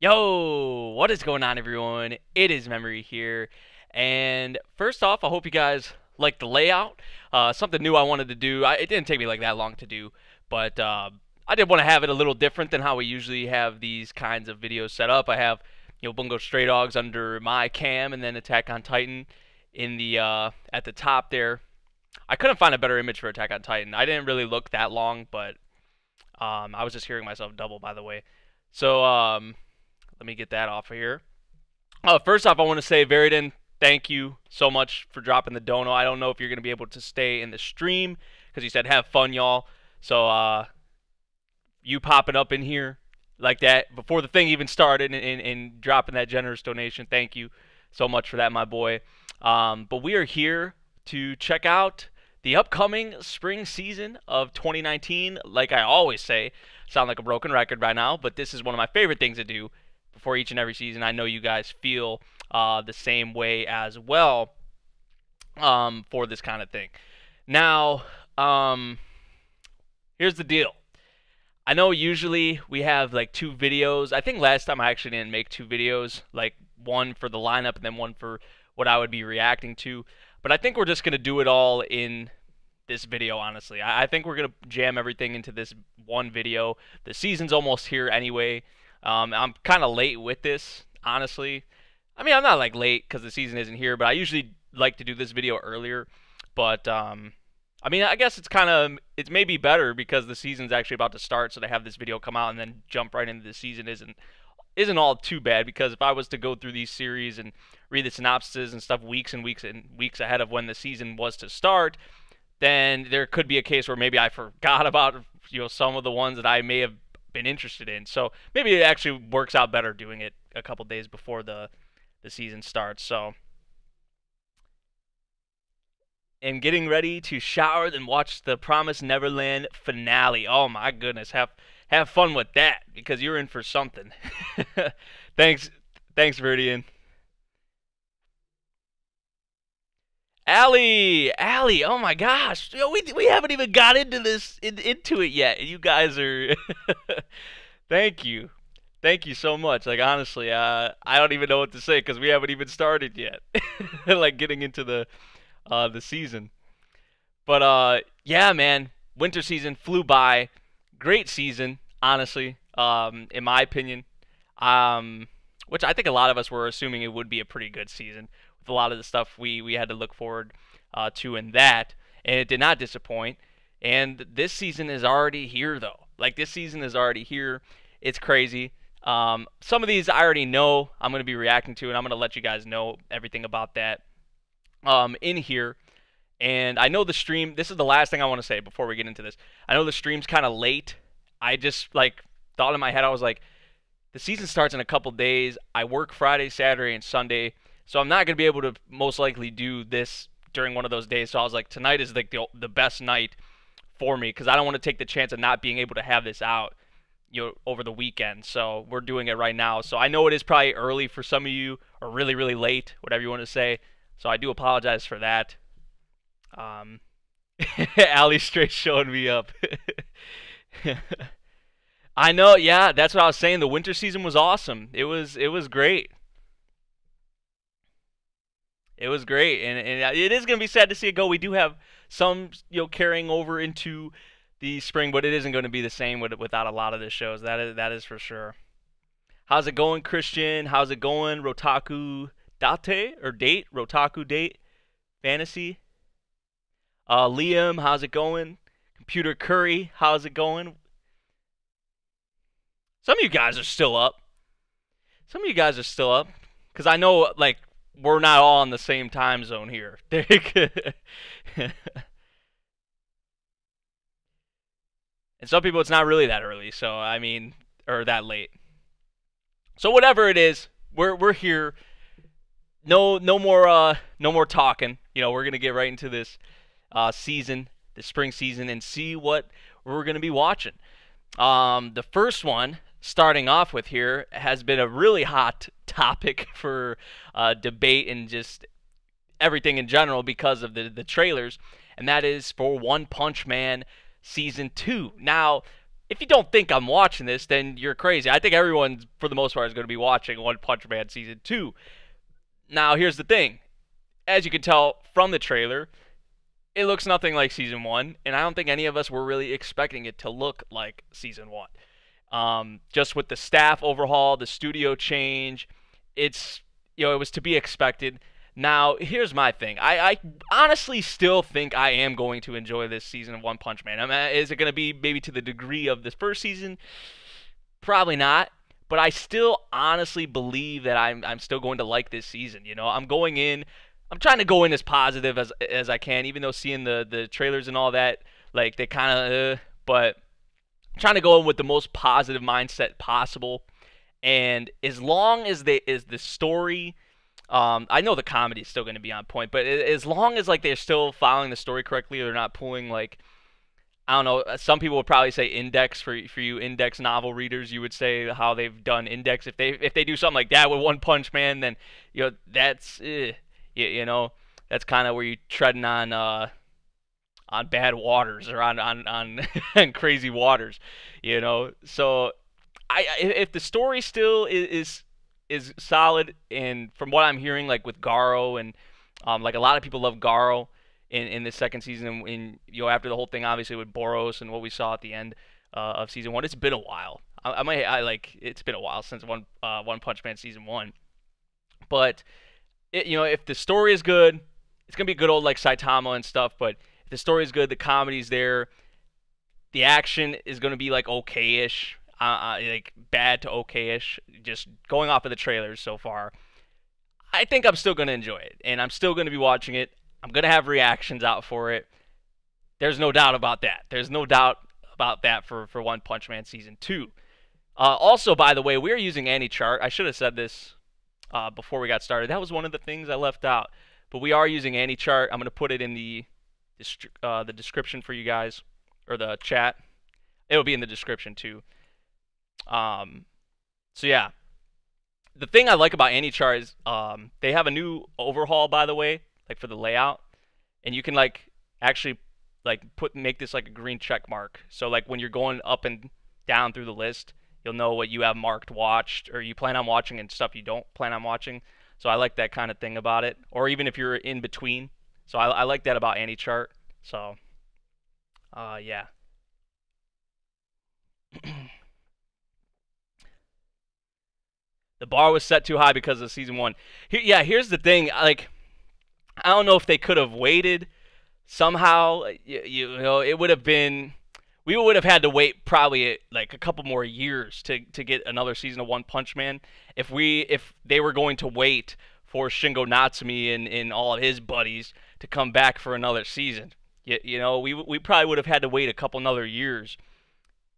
Yo, what is going on, everyone? It is Memory here, and first off, I hope you guys like the layout. Something new I wanted to do. It didn't take me like that long to do, but I did want to have it a little different than how we usually have these kinds of videos set up. I have, Bungo Stray Dogs under my cam, and then Attack on Titan in the at the top there. I couldn't find a better image for Attack on Titan. I didn't really look that long, but I was just hearing myself double, by the way. So let me get that off of here. First off, I want to say, Veridin, thank you so much for dropping the dono. I don't know if you're going to be able to stay in the stream because you said have fun, y'all. So you popping up in here like that before the thing even started and dropping that generous donation, thank you so much for that, my boy. But we are here to check out the upcoming spring season of 2019. Like I always say, sound like a broken record by now, but this is one of my favorite things to do before each and every season. I know you guys feel the same way as well for this kind of thing. Now, here's the deal. I know usually we have like 2 videos. I think last time I actually didn't make 2 videos, like one for the lineup and then one for what I would be reacting to. But I think we're just going to do it all in this video, honestly. I think we're going to jam everything into this one video. The season's almost here anyway. I'm kind of late with this, honestly. I mean, I'm not like late because the season isn't here, but I usually like to do this video earlier. But I mean, I guess it's maybe better because the season's actually about to start, so to have this video come out and then jump right into the season isn't all too bad, because if I was to go through these series and read the synopses and stuff weeks and weeks and weeks ahead of when the season was to start, then there could be a case where maybe I forgot about some of the ones that I may have been interested in. So maybe it actually works out better doing it a couple days before the season starts. So and getting ready to shower and watch the Promised Neverland finale. Oh my goodness, have fun with that, because you're in for something. Thanks, Veridian. Allie, oh my gosh, we haven't even got into into it yet, and you guys are. Thank you so much. Like honestly, I don't even know what to say because we haven't even started yet. Like getting into the season, but yeah, man, winter season flew by. Great season, honestly, in my opinion, which I think a lot of us were assuming it would be a pretty good season with a lot of the stuff we had to look forward to in that, and it did not disappoint. And this season is already here, though. Like, this season is already here. It's crazy. Some of these I already know I'm going to be reacting to, and I'm going to let you guys know everything about that in here. And I know the stream, this is the last thing I want to say before we get into this. I know the stream's kind of late. I just, like, thought in my head, I was like, the season starts in a couple days. I work Friday, Saturday, and Sunday, so I'm not going to be able to most likely do this during one of those days. So I was like, tonight is like the best night for me, because I don't want to take the chance of not being able to have this out, over the weekend. So we're doing it right now. So I know it is probably early for some of you, or really, really late, whatever you want to say. So I do apologize for that. Ali straight showing me up. I know, yeah, that's what I was saying. The winter season was awesome. It was great. It was great, and it is going to be sad to see it go. We do have some, carrying over into the spring, but it isn't going to be the same without a lot of the shows. That is for sure. How's it going, Christian? How's it going, Rotaku Date or Date? Rotaku Date Fantasy. Liam, how's it going? Computer Curry, how's it going? Some of you guys are still up. Because I know, like, we're not all in the same time zone here. And some people, it's not really that early, so, I mean, or that late. So whatever it is, we're here. No more talking. We're gonna get right into this season, the spring season, and see what we're gonna be watching. The first one, starting off with here, has been a really hot topic for debate and just everything in general because of the trailers, and that is for One Punch Man Season 2. Now, if you don't think I'm watching this, then you're crazy. I think everyone, for the most part, is going to be watching One Punch Man Season 2. Now, here's the thing. As you can tell from the trailer, it looks nothing like Season 1, and I don't think any of us were really expecting it to look like Season 1. Just with the staff overhaul, the studio change, it's, it was to be expected. Now, here's my thing. I honestly still think I am going to enjoy this season of One Punch Man. I mean, is it going to be maybe to the degree of this first season? Probably not. But I still honestly believe that I'm still going to like this season. I'm going in. I'm trying to go in as positive as I can, even though seeing the trailers and all that, like they kind of, but I'm trying to go in with the most positive mindset possible. And as long as the story, I know the comedy is still going to be on point, but as long as like they're still following the story correctly, they're not pulling like, I don't know. Some people would probably say Index for you Index novel readers. You would say how they've done Index. If they do something like that with One Punch Man, then that's that's kind of where you're treading on bad waters or on crazy waters, So if the story still is solid, and from what I'm hearing, like with Garo and like a lot of people love Garo in the second season, and after the whole thing obviously with Boros and what we saw at the end of season 1, it's been a while. It's been a while since One Punch Man season 1, but if the story is good, it's gonna be good old like Saitama and stuff. But if the story is good, the comedy's there, the action is gonna be like okay-ish. Like bad to okay-ish, just going off of the trailers so far. I think I'm still going to enjoy it, and I'm still going to be watching it. I'm going to have reactions out for it. There's no doubt about that. There's no doubt about that for One Punch Man Season 2. Also, by the way, we're using AnyChart. I should have said this before we got started. That was one of the things I left out. But we are using AnyChart. I'm going to put it in the description for you guys, or the chat. It'll be in the description, too. So yeah, the thing I like about AnyChart is they have a new overhaul, by the way, like for the layout, and you can like actually like make this like a green check mark. So like when you're going up and down through the list, you'll know what you have marked watched, or you plan on watching, and stuff you don't plan on watching. So I like that kind of thing about it, or even if you're in between. So I like that about AnyChart. So yeah. The bar was set too high because of season 1. Here's the thing. Like, I don't know if they could have waited somehow. It would have been. We would have had to wait probably like a couple more years to get another season of One Punch Man if they were going to wait for Shingo Natsumi and all of his buddies to come back for another season. We probably would have had to wait a couple another years.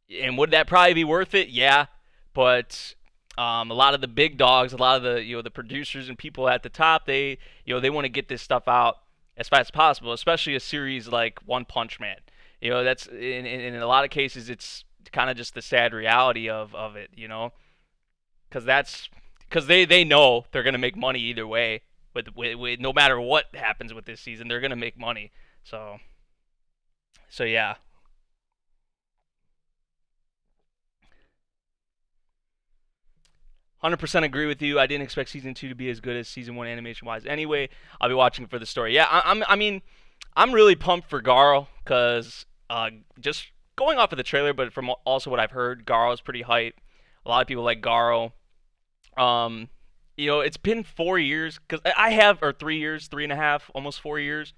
And would that probably be worth it? Yeah, but a lot of the big dogs, a lot of the the producers and people at the top, they want to get this stuff out as fast as possible, especially a series like One Punch Man. That's in a lot of cases it's kind of just the sad reality of it, because they know they're gonna make money either way. With no matter what happens with this season, they're gonna make money. So yeah. 100% agree with you. I didn't expect season 2 to be as good as season 1 animation-wise. Anyway, I'll be watching for the story. Yeah, I'm really pumped for Garo because just going off of the trailer, but from also what I've heard, Garo's pretty hype. A lot of people like Garo. It's been 4 years because or 3 years, 3.5, almost 4 years.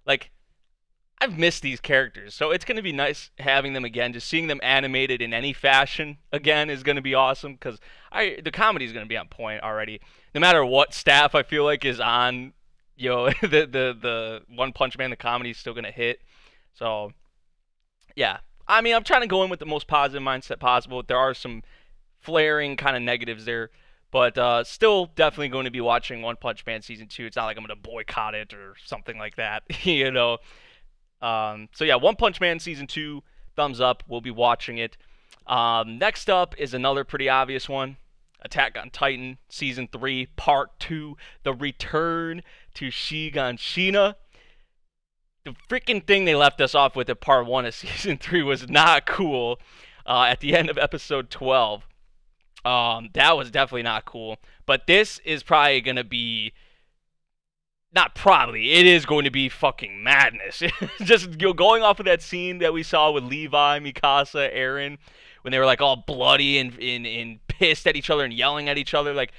Like, I've missed these characters, so it's going to be nice having them again. Just seeing them animated in any fashion again is going to be awesome because the comedy is going to be on point already. No matter what staff I feel like is on, the One Punch Man, the comedy is still going to hit. So, yeah. I'm trying to go in with the most positive mindset possible. There are some flaring kind of negatives there, but still definitely going to be watching One Punch Man Season 2. It's not like I'm going to boycott it or something like that, So yeah, One Punch Man Season 2, thumbs up. We'll be watching it. Next up is another pretty obvious one. Attack on Titan Season 3, Part 2, The Return to Shiganshina. The freaking thing they left us off with at Part 1 of Season 3 was not cool. at the end of episode 12. That was definitely not cool. But this is probably gonna be, not probably, it is going to be fucking madness. Just, going off of that scene that we saw with Levi, Mikasa, Aaron, when they were like all bloody and pissed at each other and yelling at each other. Like,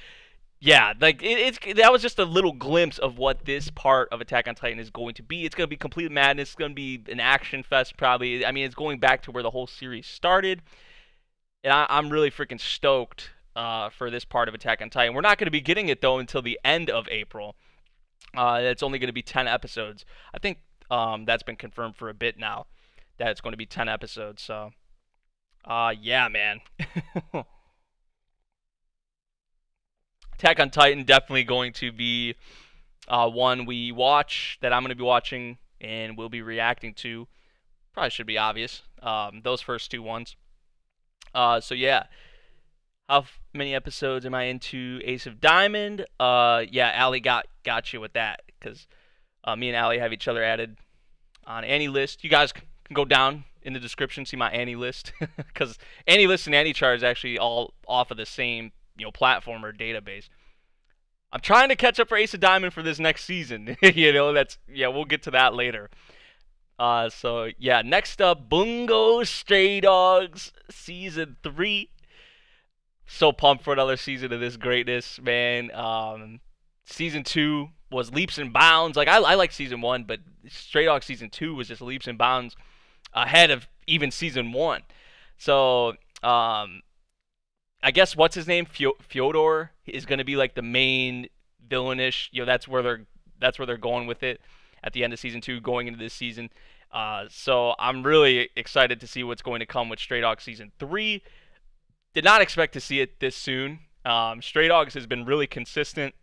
yeah, like it's that was just a little glimpse of what this part of Attack on Titan is going to be. It's going to be complete madness. It's going to be an action fest, probably. I mean, it's going back to where the whole series started, and I'm really freaking stoked for this part of Attack on Titan. We're not going to be getting it though until the end of April. It's only going to be 10 episodes. I think that's been confirmed for a bit now, that it's going to be 10 episodes. So, yeah, man. Attack on Titan definitely going to be one we watch, that I'm going to be watching and will be reacting to. Probably should be obvious. Those first two ones. So yeah. How many episodes am I into Ace of Diamond? Yeah, Allie got you with that, because me and Allie have each other added on Annie List. You guys can go down in the description, see my Annie List, because Annie List and Annie Chart is actually all off of the same, platform or database. I'm trying to catch up for Ace of Diamond for this next season. We'll get to that later. So yeah, next up, Bungo Stray Dogs Season 3. So pumped for another season of this greatness, man. Season 2 was leaps and bounds. Like, I like season 1, but Stray Dogs season 2 was just leaps and bounds ahead of even season 1. So, I guess what's his name, Fyodor, is going to be like the main villainish. That's where they're going with it at the end of season 2, going into this season. So I'm really excited to see what's going to come with Stray Dogs season 3. Did not expect to see it this soon. Stray Dogs has been really consistent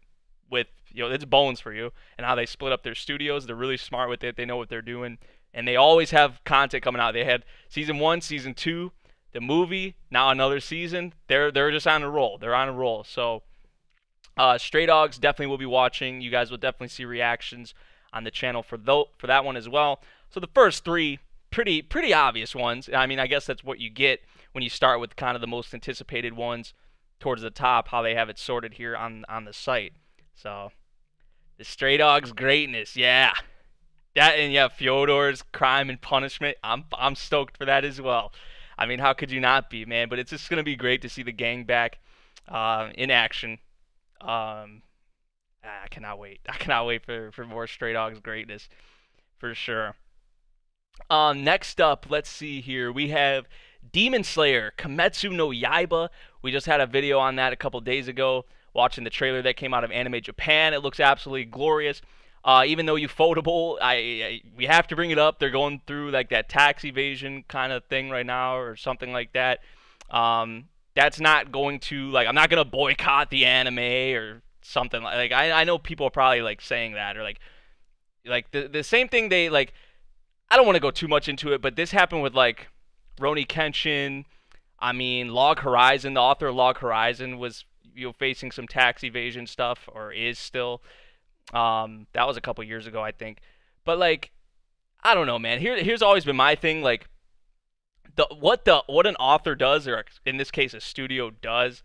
with, it's Bones for you, and how they split up their studios. They're really smart with it. They know what they're doing, and they always have content coming out. They had season 1, season 2, the movie, now another season. They're just on a roll. They're on a roll. So Stray Dogs definitely will be watching. You guys will definitely see reactions on the channel for that one as well. So the first 3 pretty obvious ones. I mean, I guess that's what you get when you start with kind of the most anticipated ones towards the top, how they have it sorted here on the site. So, the Stray Dogs greatness, yeah. That, and yeah, Fyodor's Crime and Punishment, I'm stoked for that as well. I mean, how could you not be, man? But it's just going to be great to see the gang back in action. I cannot wait. I cannot wait for more Stray Dogs greatness, for sure. Next up, let's see here. We have Demon Slayer, Kimetsu no Yaiba. We just had a video on that a couple days ago, watching the trailer that came out of Anime Japan. It looks absolutely glorious. Even though Ufotable, we have to bring it up. They're going through like that tax evasion kind of thing right now, or something like that. That's not going to, like, I'm not going to boycott the anime or something. Like, I know people are probably like saying that, or like the same thing they like. I don't want to go too much into it, but this happened with like Roni Kenshin. I mean, Log Horizon, the author of Log Horizon, was facing some tax evasion stuff, or is still. That was a couple years ago, I think. But like, I don't know, man. Here's always been my thing. Like, what an author does, or in this case, a studio does.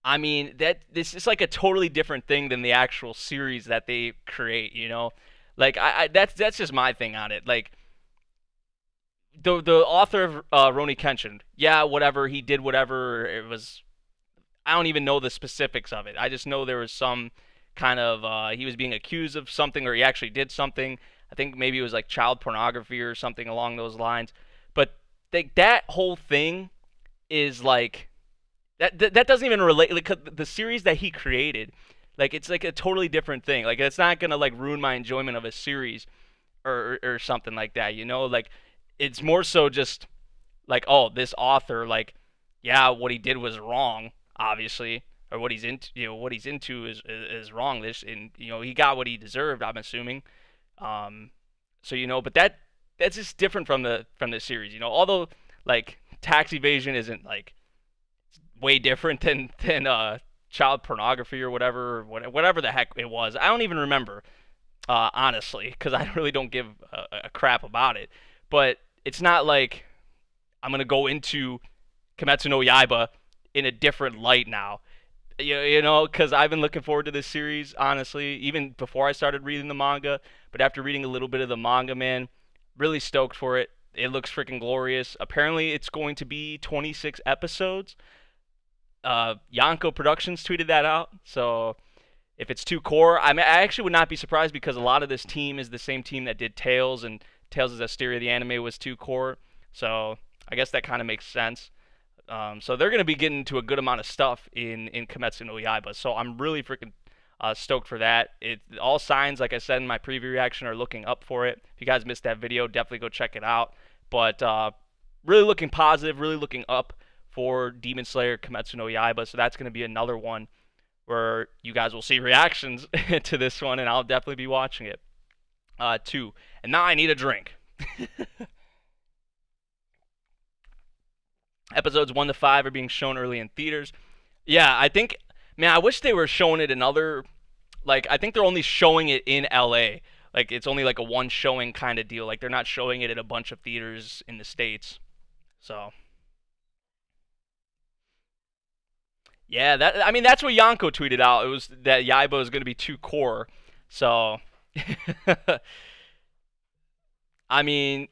I mean, this is like a totally different thing than the actual series that they create. Like that's just my thing on it. Like, the author of Roni Kenshin, yeah, whatever, he did whatever. It was, I don't even know the specifics of it. I just know there was some kind of he was being accused of something, or he actually did something. I think maybe it was like child pornography or something along those lines. But that whole thing is like that doesn't even relate. Like, the series that he created, like, it's like a totally different thing. Like, it's not gonna like ruin my enjoyment of a series or something like that. Like, it's more so just like, oh, this author, like, yeah, what he did was wrong, obviously, or what he's into is wrong. And he got what he deserved, I'm assuming. So but that's just different from the series. Although, like, tax evasion isn't like way different than child pornography or whatever the heck it was. I don't even remember, honestly, because I really don't give a crap about it. But it's not like, I'm gonna go into Kimetsu no Yaiba in a different light now. You know, because I've been looking forward to this series, honestly, even before I started reading the manga. But after reading a little bit of the manga, man, really stoked for it. It looks freaking glorious. Apparently, it's going to be 26 episodes. Yonko Productions tweeted that out. So if it's two core, I actually would not be surprised because a lot of this team is the same team that did Tails, and Tails' Asteria the anime was two core. So I guess that kind of makes sense. So they're going to be getting to a good amount of stuff in Kimetsu no Yaiba. So I'm really freaking stoked for that. All signs, like I said in my preview reaction, are looking up for it. If you guys missed that video, definitely go check it out. But really looking positive, really looking up for Demon Slayer Kimetsu no Yaiba. So that's going to be another one where you guys will see reactions to this one, and I'll definitely be watching it too. And now I need a drink. Episodes 1 to 5 are being shown early in theaters. Yeah, I think, man, I wish they were showing it in other, like, I think they're only showing it in LA. Like, it's only like a one showing kind of deal. Like, they're not showing it at a bunch of theaters in the States. So, yeah, I mean, that's what Yonko tweeted out. It was that Yaiba was going to be two core. So, I mean,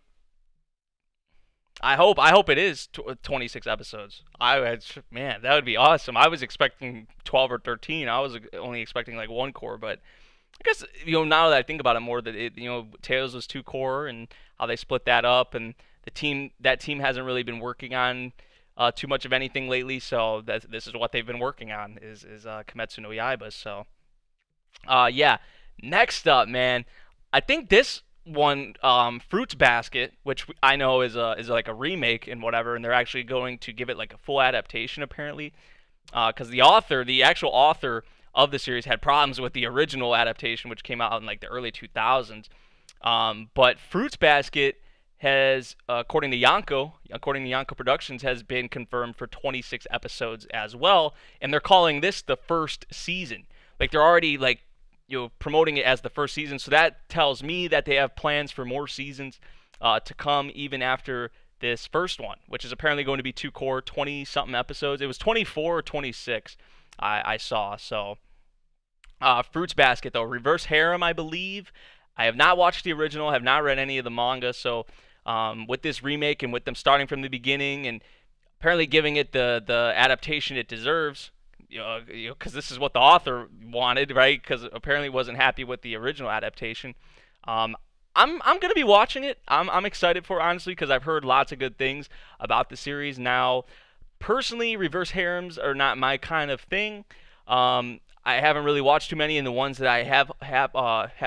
I hope it is 26 episodes. Man, that would be awesome. I was expecting 12 or 13. I was only expecting like one core, but I guess now that I think about it more, that Tails was two core and how they split that up, and that team hasn't really been working on too much of anything lately. So this is what they've been working on is Kimetsu no Yaiba. So yeah. Next up, man, I think this one, Fruits Basket, which I know is like a remake and whatever, and they're actually going to give it like a full adaptation apparently, because the actual author of the series had problems with the original adaptation, which came out in like the early 2000s. But Fruits Basket has, according to Yonko Productions, has been confirmed for 26 episodes as well, and they're calling this the first season. Like they're already like promoting it as the first season, so that tells me that they have plans for more seasons to come even after this first one, which is apparently going to be two core, 20 something episodes. It was 24 or 26 I saw. So Fruits Basket though, Reverse Harem, I believe. I have not watched the original, have not read any of the manga, so with this remake and with them starting from the beginning and apparently giving it the adaptation it deserves, because this is what the author wanted, right? Because apparently wasn't happy with the original adaptation. I'm gonna be watching it. I'm excited for it, honestly, because I've heard lots of good things about the series. Now, personally, reverse harems are not my kind of thing. I haven't really watched too many, and the ones that I have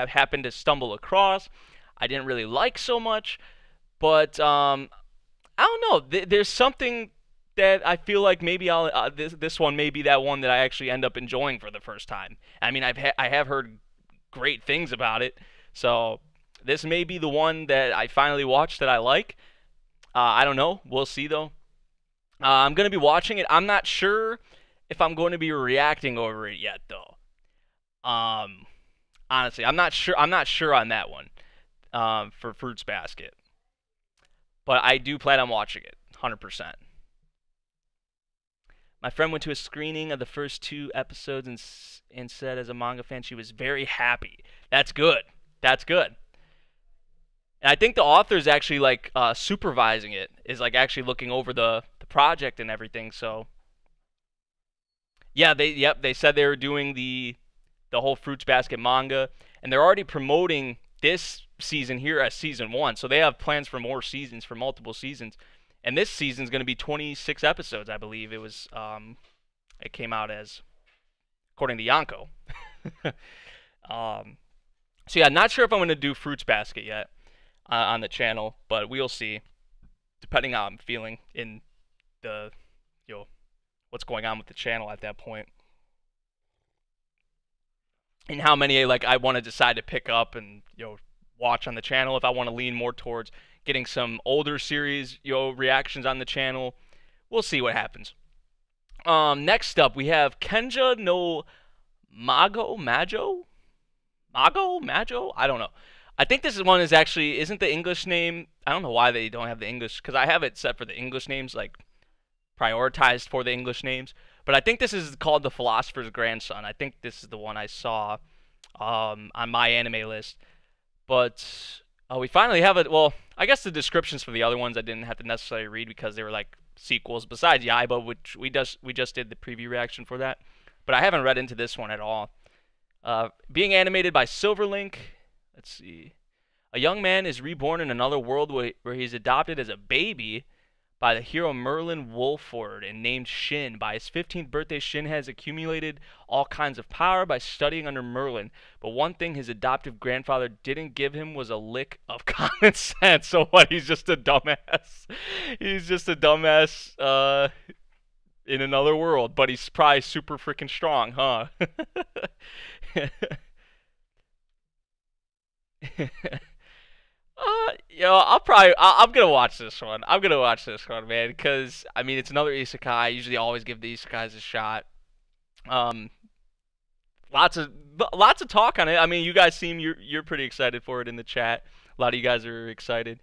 happened to stumble across, I didn't really like so much. But I don't know. There's something that I feel like maybe this one may be that one that I actually end up enjoying for the first time. I mean, I have heard great things about it, so this may be the one that I finally watched that I like. I don't know. We'll see though. I'm gonna be watching it. I'm not sure if I'm going to be reacting over it yet though. Honestly, I'm not sure. I'm not sure on that one. For Fruits Basket, but I do plan on watching it, 100%. My friend went to a screening of the first two episodes and said, as a manga fan, she was very happy. That's good. That's good. And I think the author is actually like supervising it, is like actually looking over the project and everything. So yeah, they said they were doing the whole Fruits Basket manga, and they're already promoting this season here as season one. So they have plans for more seasons, for multiple seasons. And this season's going to be 26 episodes, I believe. It came out as, according to Yonko. So yeah, not sure if I'm going to do Fruits Basket yet on the channel, but we'll see, depending how I'm feeling in the, what's going on with the channel at that point, and how many like I want to decide to pick up and watch on the channel. If I want to lean more towards getting some older series reactions on the channel, we'll see what happens. Next up we have Kenja no Mago Majo. I don't know. I think this is one is actually isn't the English name. I don't know why they don't have the English because I have it set for the English names, like prioritized for the English names. But I think this is called the Philosopher's Grandson. I think this is the one I saw on my anime list. But we finally have it. Well, I guess the descriptions for the other ones I didn't have to necessarily read because they were like sequels. Besides Yaiba, which we just did the preview reaction for that. But I haven't read into this one at all. Being animated by Silverlink. Let's see. A young man is reborn in another world where he's adopted as a baby by the hero Merlin Wolford and named Shin. By his 15th birthday, Shin has accumulated all kinds of power by studying under Merlin. But one thing his adoptive grandfather didn't give him was a lick of common sense. So what? He's just a dumbass. He's just a dumbass in another world. But he's probably super freaking strong, huh? I'm gonna watch this one. I'm gonna watch this one, man, because I mean, it's another isekai. I usually always give the isekais a shot. Um, lots of talk on it. I mean, you guys seem you're pretty excited for it in the chat. A lot of you guys are excited,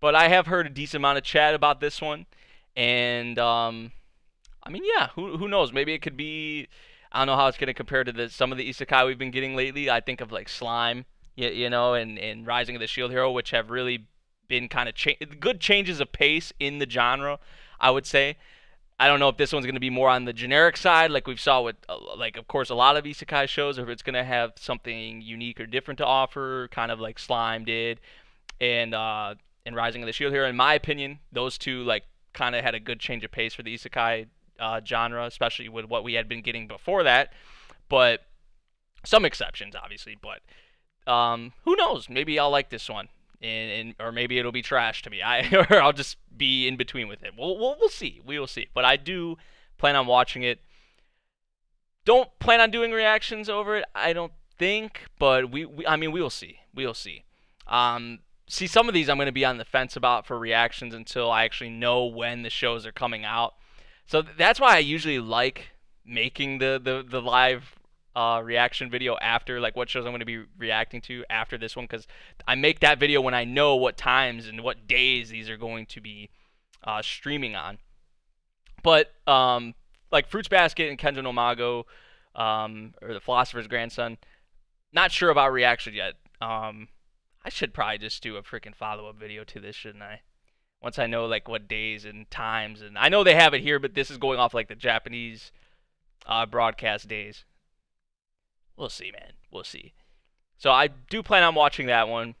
but I have heard a decent amount of chat about this one, and I mean, yeah, who knows? Maybe it could be. I don't know how it's gonna compare to some of the isekai we've been getting lately. I think of like Slime, and Rising of the Shield Hero, which have really been kind of good changes of pace in the genre, I would say. I don't know if this one's going to be more on the generic side, like we've saw with, like, of course, a lot of isekai shows, or if it's going to have something unique or different to offer, kind of like Slime did, and Rising of the Shield Hero. In my opinion, those two, like, kind of had a good change of pace for the isekai genre, especially with what we had been getting before that. But some exceptions, obviously. But who knows? Maybe I'll like this one, and or maybe it'll be trash to me. Or I'll just be in between with it. We'll see. We will see. But I do plan on watching it. Don't plan on doing reactions over it, I don't think. But I mean, we will see. We will see. See, some of these I'm going to be on the fence about for reactions until I actually know when the shows are coming out. So that's why I usually like making the live reaction video after, like, what shows I'm going to be reacting to after this one, because I make that video when I know what times and what days these are going to be streaming on. But like Fruits Basket and Kenjo no Mago, or the Philosopher's Grandson, not sure about reaction yet. I should probably just do a freaking follow-up video to this, shouldn't I? Once I know, like, what days and times, and I know they have it here, but this is going off like the Japanese broadcast days. We'll see, man. We'll see. So I do plan on watching that one.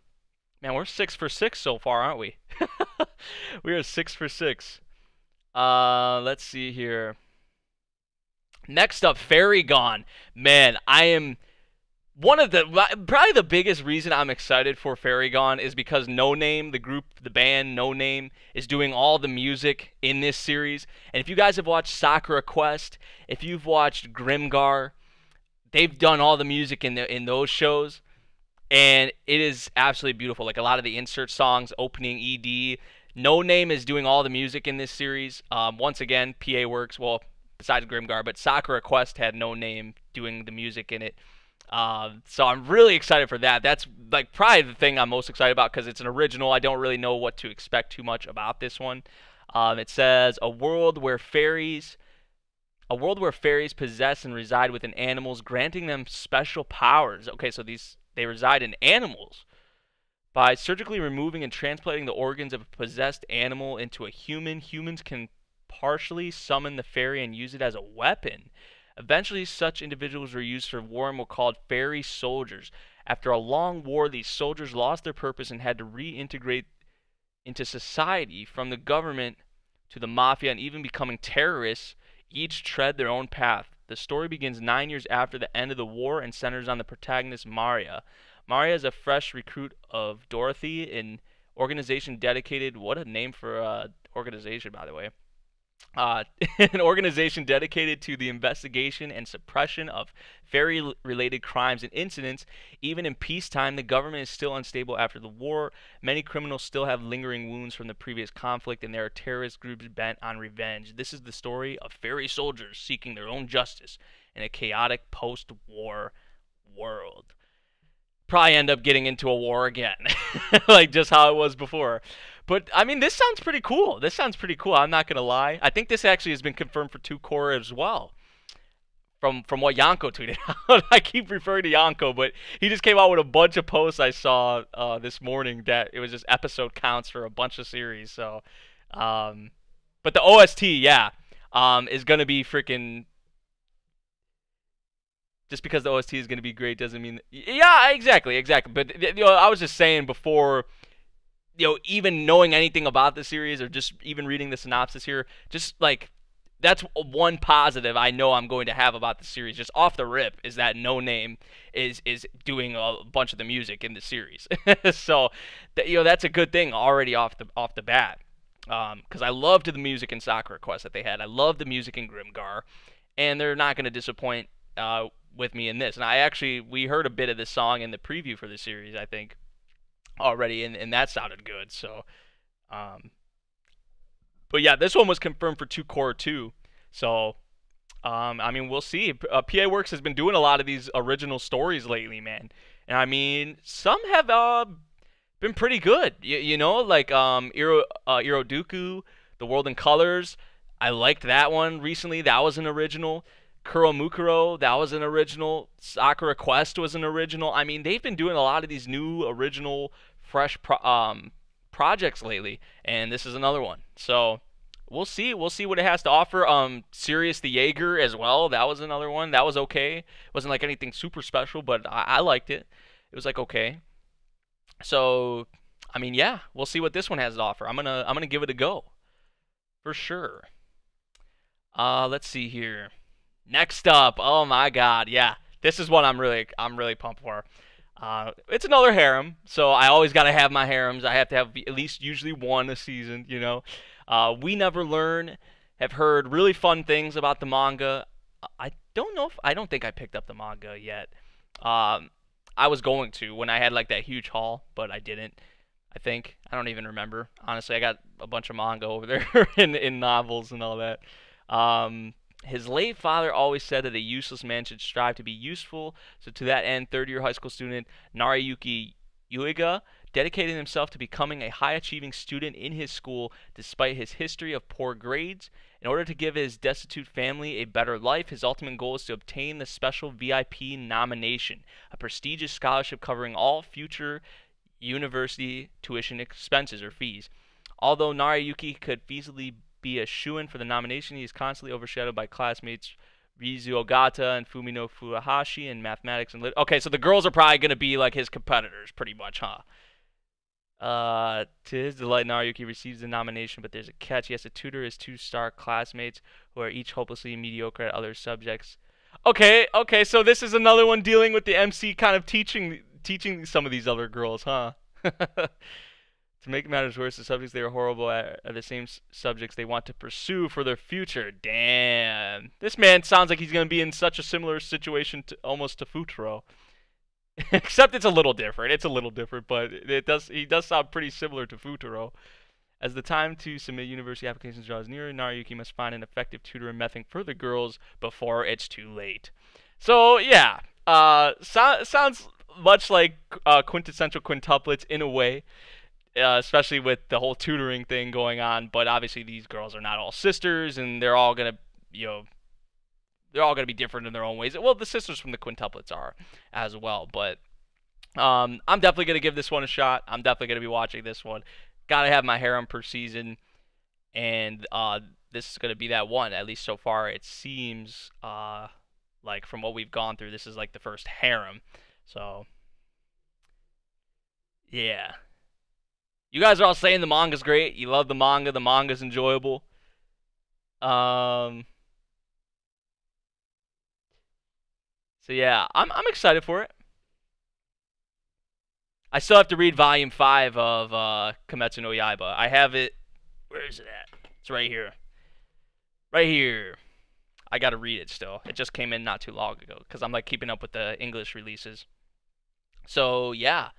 Man, we're 6 for 6 so far, aren't we? We are 6 for 6. Let's see here. Next up, Fairy Gone. Man, I am one of the probably the biggest reason I'm excited for Fairy Gone is because No Name, the group, the band No Name, is doing all the music in this series. And if you guys have watched Sakura Quest, if you've watched Grimgar, they've done all the music in those shows, and it is absolutely beautiful. Like a lot of the insert songs, opening ED. No Name is doing all the music in this series. Once again, PA works. Well, besides Grimgar, but Sakura Quest had No Name doing the music in it. So I'm really excited for that. That's like probably the thing I'm most excited about because it's an original. I don't really know what to expect too much about this one. It says a world where fairies possess and reside within animals, granting them special powers. Okay, so they reside in animals. By surgically removing and transplanting the organs of a possessed animal into a human, humans can partially summon the fairy and use it as a weapon. Eventually, such individuals were used for war and were called fairy soldiers. After a long war, these soldiers lost their purpose and had to reintegrate into society. From the government to the mafia and even becoming terrorists, each tread their own path. The story begins 9 years after the end of the war and centers on the protagonist Maria. Maria is a fresh recruit of Dorothy, an organization dedicated, what a name for an organization, by the way, an organization dedicated to the investigation and suppression of fairy-related crimes and incidents. Even in peacetime, the government is still unstable after the war. Many criminals still have lingering wounds from the previous conflict, and there are terrorist groups bent on revenge. This is the story of fairy soldiers seeking their own justice in a chaotic post-war world. probably end up getting into a war again, like just how it was before. But I mean, this sounds pretty cool. This sounds pretty cool. I'm not gonna lie. I think this actually has been confirmed for 2 core as well. From what Yanko tweeted out. I keep referring to Yanko, but he just came out with a bunch of posts I saw this morning that it was just episode counts for a bunch of series. So, um, but the OST, yeah, is gonna be freaking. Just because the OST is gonna be great doesn't mean. Yeah, exactly, exactly. But I was just saying before, even knowing anything about the series or just even reading the synopsis here, just like that's one positive I know I'm going to have about the series, just off the rip, is that No Name is doing a bunch of the music in the series. So, that's a good thing already off the bat. Because I loved the music in Sakura Quest that they had. I loved the music in Grimgar, and they're not going to disappoint with me in this. And we heard a bit of this song in the preview for the series, I think, already, and that sounded good. So, but yeah, this one was confirmed for 2 core too. So, I mean, we'll see. PA Works has been doing a lot of these original stories lately, man. And I mean, some have been pretty good. Like Iroduku, The World in Colors. I liked that one recently. That was an original. Kuromukuro, that was an original. Sakura Quest was an original. I mean, they've been doing a lot of these new, original, fresh projects lately, and this is another one. So we'll see. We'll see what it has to offer. Sirius the Jaeger as well. That was another one. That was okay. It wasn't like anything super special, but I liked it. It was like okay. So, I mean, yeah, we'll see what this one has to offer. I'm gonna give it a go for sure. Let's see here. Next up, oh my God, yeah, this is what I'm really pumped for. It's another harem, so I always gotta have my harems. I have to have at least usually one a season, We Never Learn. Have heard really fun things about the manga. I don't think I picked up the manga yet. I was going to when I had like that huge haul, but I didn't. I don't even remember. Honestly, I got a bunch of manga over there in novels and all that. His late father always said that a useless man should strive to be useful, so to that end, third-year high school student Narayuki Uega dedicated himself to becoming a high-achieving student in his school despite his history of poor grades. In order to give his destitute family a better life, his ultimate goal is to obtain the special VIP nomination, a prestigious scholarship covering all future university tuition expenses or fees. Although Narayuki could feasibly be a shoo-in for the nomination, he is constantly overshadowed by classmates Rizu Ogata and Fumino Furuhashi in mathematics and lit. Okay, so the girls are probably going to be like his competitors, pretty much, huh? To his delight, Narayuki receives the nomination, but there's a catch. He has to tutor his 2-star classmates who are each hopelessly mediocre at other subjects. Okay, so this is another one dealing with the MC kind of teaching some of these other girls, huh? To make matters worse, the subjects they are horrible at are the same subjects they want to pursue for their future. Damn. This man sounds like he's going to be in such a similar situation almost to Futuro. Except it's a little different. It's a little different, but he does sound pretty similar to Futuro. As the time to submit university applications draws nearer, Narayuki must find an effective tutor and method for the girls before it's too late. So, yeah. Sounds much like quintessential quintuplets in a way. Especially with the whole tutoring thing going on, but obviously these girls are not all sisters, and they're all gonna be different in their own ways. Well, the sisters from the quintuplets are as well, but I'm definitely gonna give this one a shot. I'm definitely gonna be watching this one. Gotta have my harem per season, and this is gonna be that one. At least so far, it seems like from what we've gone through, this is like the first harem. So yeah. You guys are all saying the manga's great. You love the manga. The manga's enjoyable. So yeah, I'm excited for it. I still have to read Volume 5 of Kimetsu no Yaiba. I have it. Where is it at? It's right here. Right here. I gotta read it still. It just came in not too long ago because I'm like keeping up with the English releases. So yeah.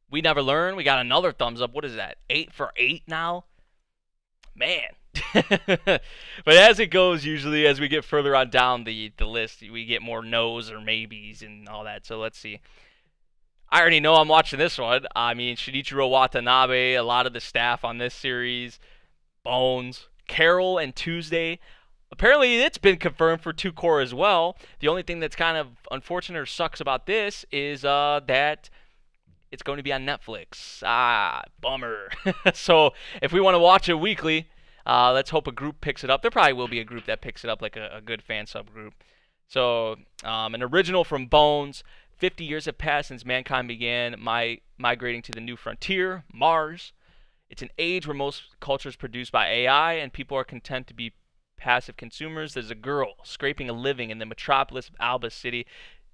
We Never Learn. We got another thumbs up. What is that? 8 for 8 now? Man. But as it goes, usually, as we get further on down the list, we get more no's or maybes and all that. So let's see. I already know I'm watching this one. I mean, Shinichiro Watanabe, a lot of the staff on this series, Bones, Carol, and Tuesday. Apparently, it's been confirmed for 2 core as well. The only thing that's kind of unfortunate or sucks about this is that it's going to be on Netflix. Ah, bummer. So if we want to watch it weekly, let's hope a group picks it up. There probably will be a group that picks it up, like a good fan subgroup. So an original from Bones. 50 years have passed since mankind began migrating to the new frontier, Mars. It's an age where most culture is produced by AI and people are content to be passive consumers. There's a girl scraping a living in the metropolis of Alba City.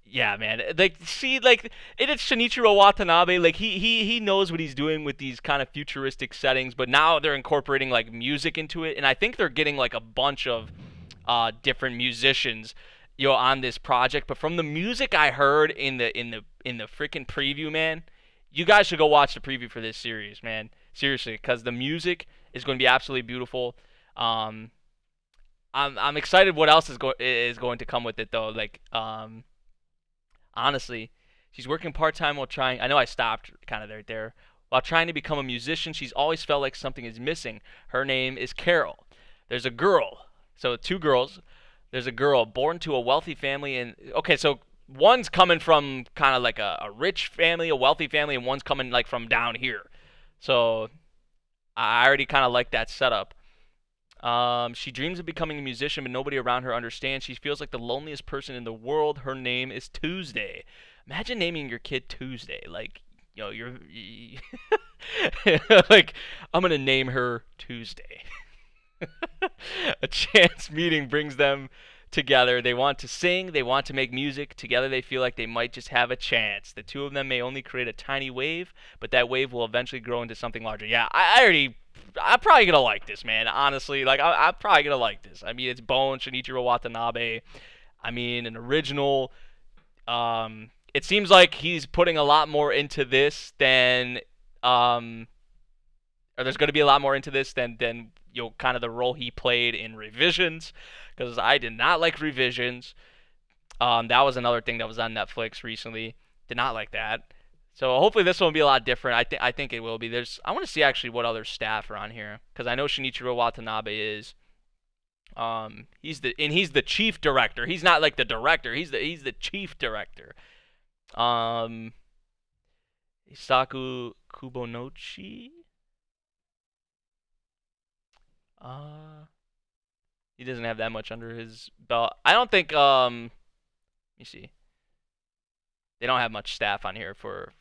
Yeah, man. Like, see, like, it's Shinichiro Watanabe. Like, he knows what he's doing with these kind of futuristic settings, but now they're incorporating, like, music into it, and I think they're getting, like, a bunch of different musicians, on this project. But from the music I heard in the freaking preview, man, you guys should go watch the preview for this series, man. Seriously, because the music is going to be absolutely beautiful. Um, I'm excited what else is going to come with it though. Like honestly, she's working part time while trying. I know I stopped kind of right there. While trying to become a musician, she's always felt like something is missing. Her name is Carol. There's a girl. So 2 girls. There's a girl born to a wealthy family, and okay, so one's coming from kind of like a rich family, a wealthy family, and one's coming like from down here. So I already kind of like that setup. She dreams of becoming a musician, but nobody around her understands. She feels like the loneliest person in the world. Her name is Tuesday. Imagine naming your kid Tuesday. Like, you're like, I'm gonna name her Tuesday. A chance meeting brings them together. They want to sing, they want to make music. Together they feel like they might just have a chance. The 2 of them may only create a tiny wave, but that wave will eventually grow into something larger. Yeah, I'm probably gonna like this, man. Honestly, like I'm probably gonna like this. I mean, it's Bone Shinichiro Watanabe. I mean, an original. It seems like he's putting a lot more into this than or there's going to be a lot more into this than kind of the role he played in Revisions, because I did not like Revisions. That was another thing that was on Netflix recently. Did not like that. So hopefully this one will be a lot different. I think it will be. I want to see actually what other staff are on here, because I know Shinichiro Watanabe is. He's the chief director. He's not like the director. He's the chief director. Um, Isaku Kubonochi. Uh, he doesn't have that much under his belt. I don't think. Let me see. They don't have much staff on here for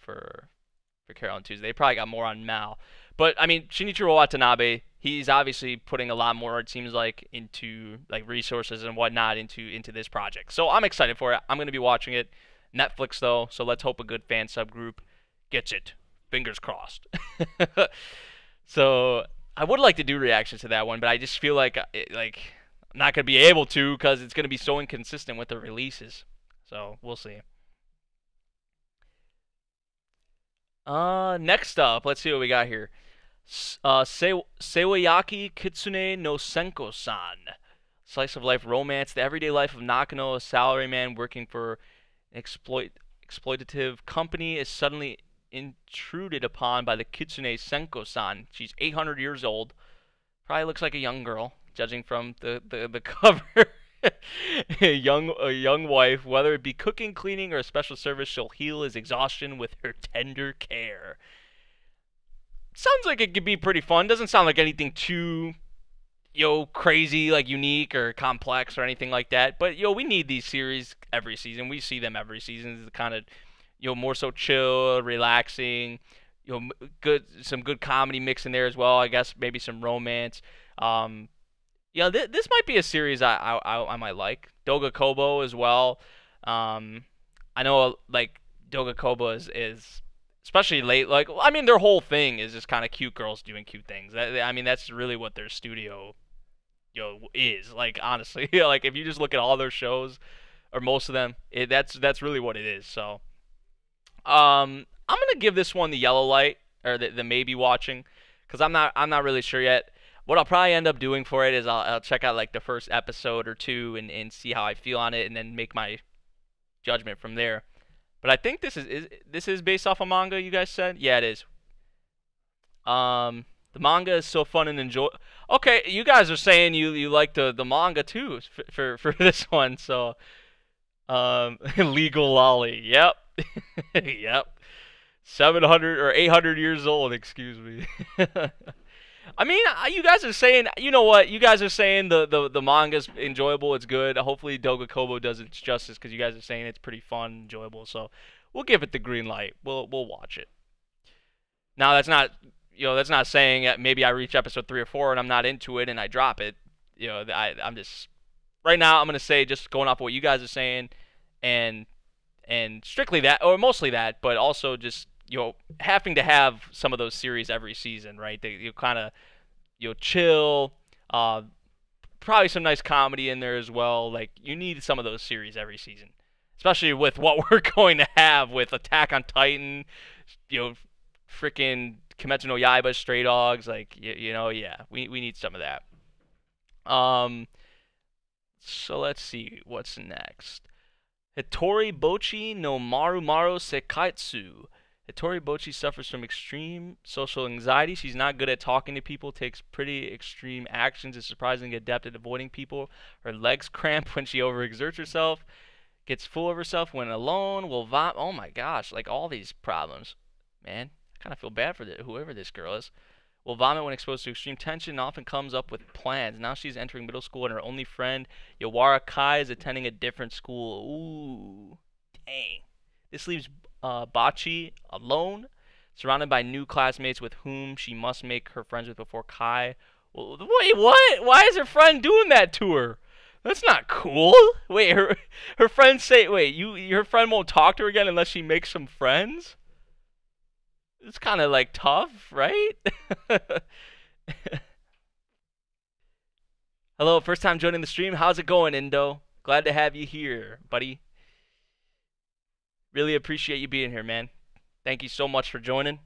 Carol and Tuesday. They probably got more on Mal. But I mean, Shinichiro Watanabe, he's obviously putting a lot more, it seems like, into like resources and whatnot into this project. So I'm excited for it. I'm gonna be watching it. Netflix though, so let's hope a good fan subgroup gets it. Fingers crossed. So I would like to do reactions to that one, but I just feel like I'm not gonna be able to because it's gonna be so inconsistent with the releases. So we'll see. Next up, let's see what we got here. Sewayaki Kitsune no Senko-san. Slice of life romance, the everyday life of Nakano, a salaryman working for an exploitative company, is suddenly intruded upon by the Kitsune Senko-san. She's 800 years old. Probably looks like a young girl, judging from the cover. A young wife, whether it be cooking, cleaning, or a special service, she'll heal his exhaustion with her tender care. Sounds like it could be pretty fun. Doesn't sound like anything too, crazy, like unique or complex or anything like that. But we need these series every season. We see them every season. It's kind of, more so chill, relaxing. Some good comedy mix in there as well. I guess maybe some romance. This might be a series I might like. Doga Kobo as well. I know like Doga Kobo is especially late. Like I mean, their whole thing is just kind of cute girls doing cute things. I mean, that's really what their studio is. Like honestly, like if you just look at all their shows or most of them, that's really what it is. So I'm gonna give this one the yellow light or the maybe watching, because I'm not really sure yet. What I'll probably end up doing for it is I'll check out like the first episode or two and see how I feel on it, and then make my judgment from there. But I think this is based off a manga. You guys said, yeah, it is. The manga is so fun and enjoy. Okay, you guys are saying you like the manga too for this one. So legal lolly. Yep, yep. 700 or 800 years old. Excuse me. I mean, you guys are saying, you know what? You guys are saying the manga's enjoyable. It's good. Hopefully, Doga Kobo does its justice because you guys are saying it's pretty fun, enjoyable. So we'll give it the green light. We'll watch it. Now that's not saying that maybe I reach episode 3 or 4 and I'm not into it and I drop it. I'm just right now I'm gonna say just going off of what you guys are saying, and strictly that or mostly that, but also just having to have some of those series every season, right? You kind of chill, probably some nice comedy in there as well. Like you need some of those series every season, especially with what we're going to have with Attack on Titan, freaking Kimetsu no Yaiba, Stray Dogs, like yeah, we need some of that. So let's see what's next. Hitori Bochi no Maru Maru Sekaitsu. Hitori Bochi suffers from extreme social anxiety. She's not good at talking to people, takes pretty extreme actions, is surprisingly adept at avoiding people. Her legs cramp when she overexerts herself, gets full of herself when alone, will vomit. Oh my gosh, like all these problems. Man, I kind of feel bad for whoever this girl is. Will vomit when exposed to extreme tension and often comes up with plans. Now she's entering middle school and her only friend, Yawara Kai, is attending a different school. Ooh, dang. This leaves Bachi alone, surrounded by new classmates with whom she must make her friends with before Kai. Well, wait, what? Why is her friend doing that to her? That's not cool. Wait, her friends say, wait, your friend won't talk to her again unless she makes some friends? It's kind of like tough, right? Hello, first time joining the stream. How's it going, Indo? Glad to have you here, buddy. Really appreciate you being here, man. Thank you so much for joining.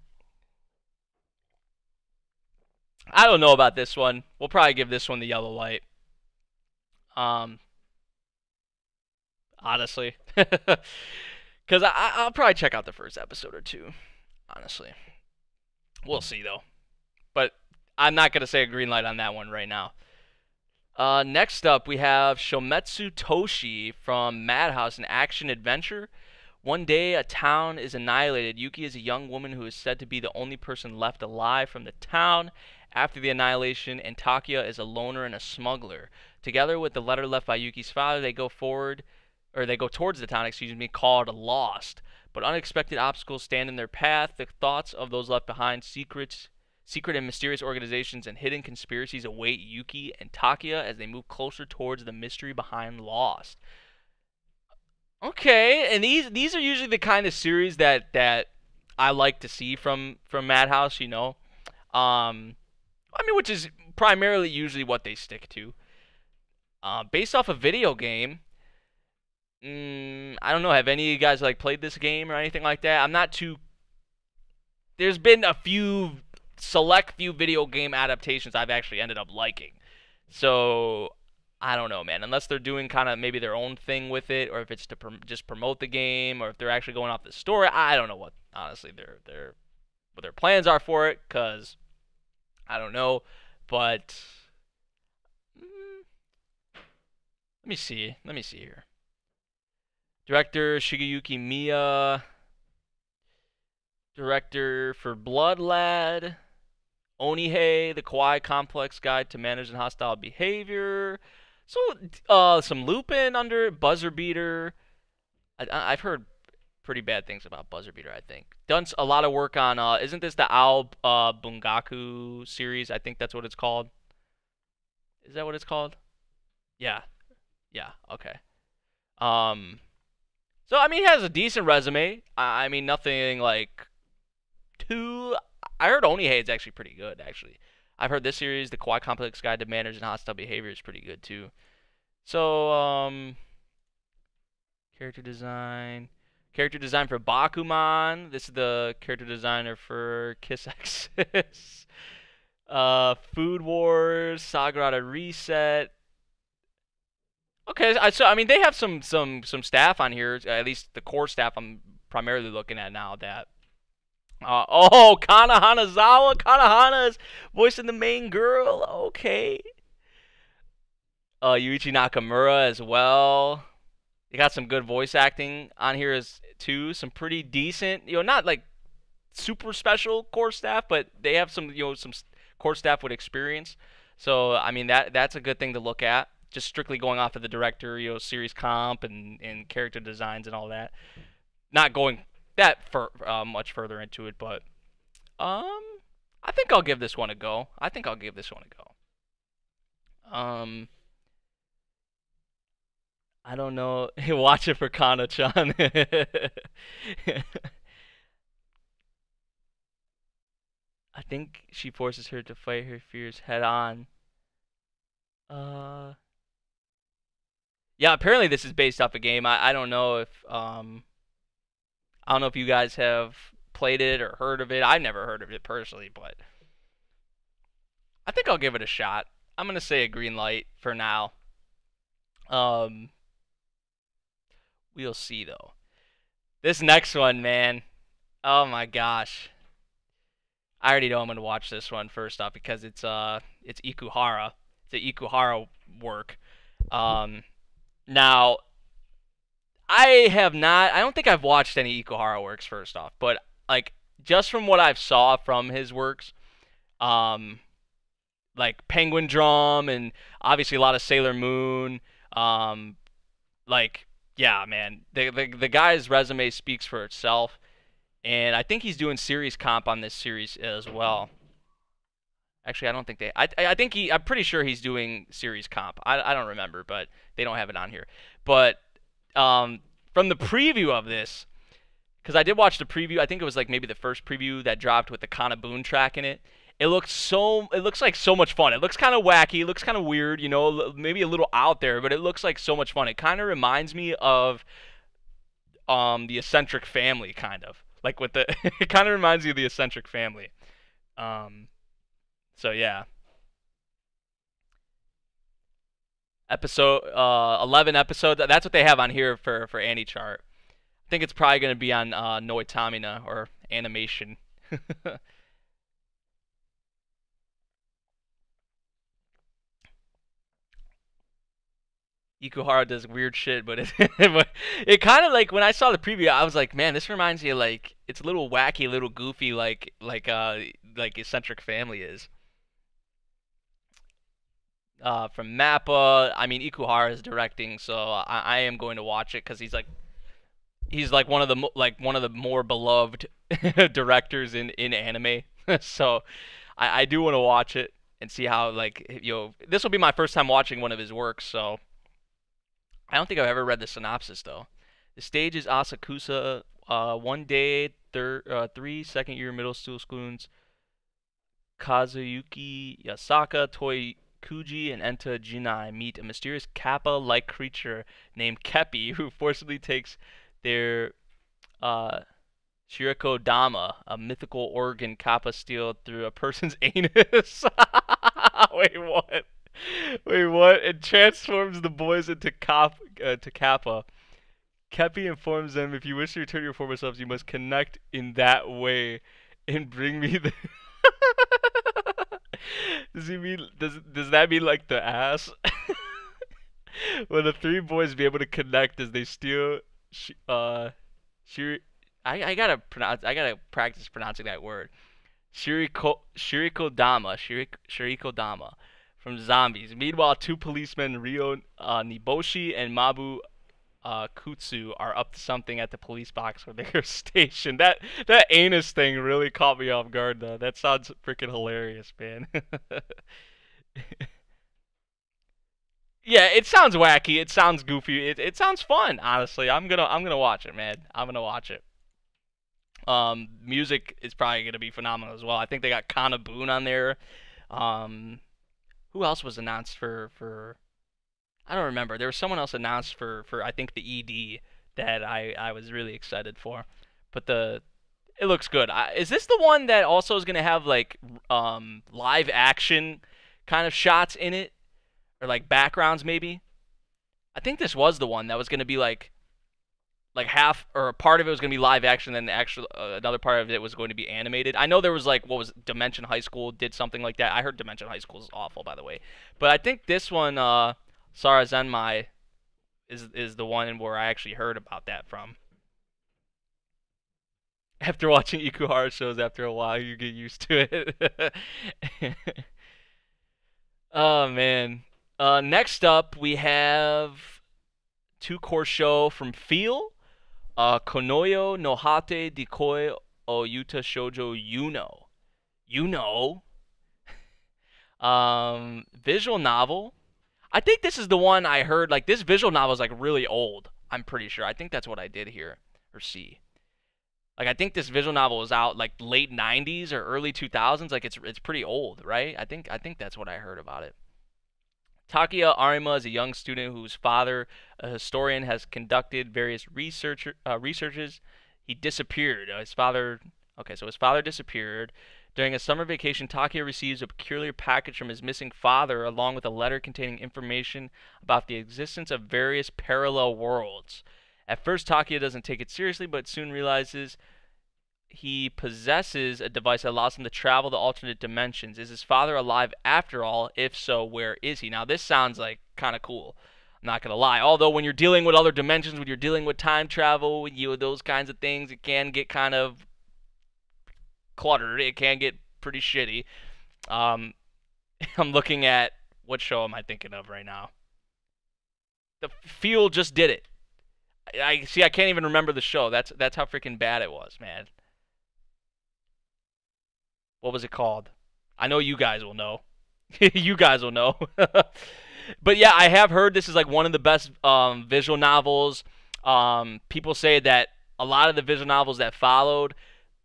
I don't know about this one. We'll probably give this one the yellow light. Honestly. Because I'll probably check out the first episode or two. Honestly. We'll see, though. But I'm not going to say a green light on that one right now. Next up, we have Shometsu Toshi from Madhouse, an action adventure. One day, a town is annihilated. Yuki is a young woman who is said to be the only person left alive from the town. After the annihilation, Antakia is a loner and a smuggler. Together with the letter left by Yuki's father, they go towards the town, called Lost. But unexpected obstacles stand in their path. The thoughts of those left behind, secret and mysterious organizations and hidden conspiracies await Yuki and Takia as they move closer towards the mystery behind Lost. Okay, and these are usually the kind of series that I like to see from Madhouse, I mean, which is primarily usually what they stick to. Based off a video game. I don't know. Have any of you guys played this game or anything like that? I'm not too. There's been a select few video game adaptations I've actually ended up liking. So I don't know, man. Unless they're doing kind of maybe their own thing with it, or if it's to just promote the game, or if they're actually going off the story. I don't know what honestly what their plans are for it, cause I don't know. But let me see. Let me see here. Director Shigeyuki Miya. Director for Blood Lad. Onihei, the Kawaii Complex Guide to Manners and Hostile Behavior. So, some Lupin under Buzzer Beater. I've heard pretty bad things about Buzzer Beater, I think. Done a lot of work on, isn't this the Ao Bungaku series? I think that's what it's called. Is that what it's called? Yeah. Yeah, okay. So, I mean, he has a decent resume. I mean, nothing too. I heard Onihei is actually pretty good, actually. I've heard this series, The Kawaii Complex Guide to Manners and Hostile Behavior, is pretty good, too. So, character design. Character design for Bakuman. This is the character designer for Kiss Exis. Food Wars, Sagrada Reset. Okay, so I mean they have some staff on here, at least the core staff I'm primarily looking at now. That oh, Kana Hanazawa. Kana Hana's voicing the main girl. Okay. Yuichi Nakamura as well. They got some good voice acting on here as too. Some pretty decent, not like super special core staff, but they have some, some core staff with experience. So I mean that's a good thing to look at. Just strictly going off of the director, series comp and character designs and all that. Not going that much further into it, but I think I'll give this one a go. I don't know. Watch it for Kana-chan. I think she forces her to fight her fears head on. Uh, yeah. Apparently, this is based off a game. I don't know if I don't know if you guys have played it or heard of it. I've never heard of it personally, but I think I'll give it a shot. I'm gonna say a green light for now. Um, we'll see though. This next one, man. Oh my gosh. I already know I'm gonna watch this one first off because it's Ikuhara. It's an Ikuhara work. Now I don't think I've watched any Ikuhara works first off, but like just from what I've saw from his works, um, like Penguin Drum and obviously a lot of Sailor Moon, um, like yeah, man, the guy's resume speaks for itself, and I think he's doing series comp on this series as well. Actually, I don't think they. I think I'm pretty sure he's doing series comp. I don't remember, but they don't have it on here. But from the preview of this, because I did watch the preview. I think it was like maybe the first preview that dropped with the Kana Boon track in it. It looks like so much fun. It looks kind of wacky. It looks kind of weird. Maybe a little out there, but it looks like so much fun. It kind of reminds me of the Eccentric Family, kind of like with the. It kind of reminds me of the Eccentric Family. Um, so yeah. Episode 11 episode. That's what they have on here for Chart. I think it's probably going to be on Noitamina or Animation. Ikuhara does weird shit, but it kind of like when I saw the preview, I was like, man, this reminds me of like it's a little wacky, a little goofy, like Eccentric Family is. From Mappa, I mean Ikuhara is directing, so I am going to watch it because he's like one of the more beloved directors in anime. So I do want to watch it and see how like this will be my first time watching one of his works, so I don't think I've ever read the synopsis though. The stage is Asakusa, one day, three second-year middle school students, Kazuyuki Yasaka, Toi Kuji, and Enta Jinai meet a mysterious Kappa-like creature named Kepi who forcibly takes their Shiriko Dama, a mythical organ Kappa steal through a person's anus. Wait, what? Wait, what? It transforms the boys into Kappa. Kepi informs them, if you wish to return to your former selves, you must connect in that way and bring me the. Does that mean like the ass? Will the three boys be able to connect as they steal Shiri I gotta practice pronouncing that word. Shiriko Dama from zombies. Meanwhile, two policemen, Ryo Niboshi and Mabu Kutsu, are up to something at the police box where they're stationed. That anus thing really caught me off guard though. That sounds freaking hilarious, man. Yeah, it sounds wacky. It sounds goofy. It sounds fun. Honestly, I'm gonna watch it, man. I'm gonna watch it. Music is probably gonna be phenomenal as well. I think they got Kana Boon on there. Um, who else was announced for? I don't remember. There was someone else announced for I think the ED that I was really excited for. But it looks good. Is this the one that also is gonna have like live action kind of shots in it, or like backgrounds maybe? I think this was the one that was gonna be like like half or a part of it was going to be live action, and then actually another part of it was going to be animated. I know there was like what was Dimension High School did something like that. I heard Dimension High School is awful, by the way, but I think this one, Sara Zenmai, is the one where I actually heard about that from. After watching Ikuhara shows, after a while, you get used to it. Oh man. Next up, we have two-course show from Feel. Konoyo no Hate Dikoi o Yuta Shoujo Yuno. You know. Visual novel. I think this is the one I heard. Like this visual novel is like really old. I'm pretty sure. I think that's what I did here or see. Like I think this visual novel was out like late 90s or early 2000s. Like it's pretty old, right? I think that's what I heard about it. Takia Arima is a young student whose father, a historian, has conducted various researches. He disappeared. His father disappeared. During a summer vacation, Takia receives a peculiar package from his missing father, along with a letter containing information about the existence of various parallel worlds. At first, Takia doesn't take it seriously, but soon realizes he possesses a device that allows him to travel to alternate dimensions. Is his father alive after all? If so, where is he? Now, this sounds like kind of cool. I'm not gonna lie. Although when you're dealing with other dimensions, when you're dealing with time travel, those kinds of things, it can get kind of cluttered. It can get pretty shitty. Um, I'm looking at what show am I thinking of right now? The Feel just did it. I see. I can't even remember the show. That's how freaking bad it was, man. What was it called? I know you guys will know. You guys will know. But yeah, I have heard this is like one of the best visual novels. People say that a lot of the visual novels that followed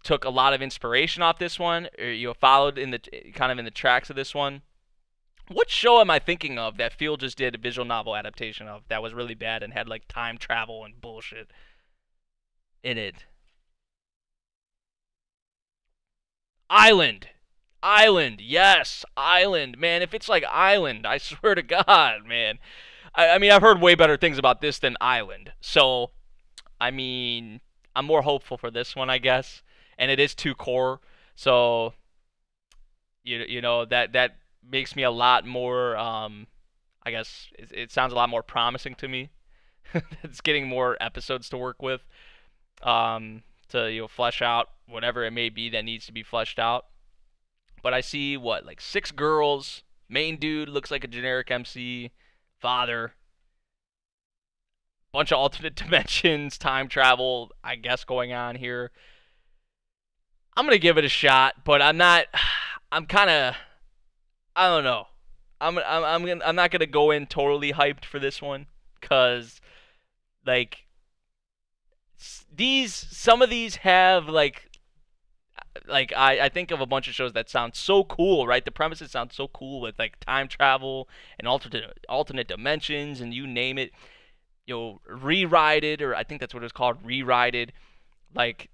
took a lot of inspiration off this one, or followed in the kind of in the tracks of this one. What show am I thinking of that Phil just did a visual novel adaptation of that was really bad and had like time travel and bullshit in it? Island. Island. Yes, Island. Man, if it's like Island, I swear to God, man. I mean, I've heard way better things about this than Island. So, I mean, I'm more hopeful for this one, I guess. And it is two core. So, that makes me a lot more, I guess, it sounds a lot more promising to me. It's getting more episodes to work with. To flesh out whatever it may be that needs to be fleshed out. But I see what like 6 girls. Main dude looks like a generic MC. Father. Bunch of alternate dimensions, time travel, I guess going on here. I'm gonna give it a shot, but I'm not. I'm kind of. I don't know. I'm not gonna go in totally hyped for this one, cause like some of these have I think of a bunch of shows that sound so cool, right? The premises sound so cool with like time travel and alternate dimensions and you name it. Rewrited, or I think that's what it's called, rewrited. Like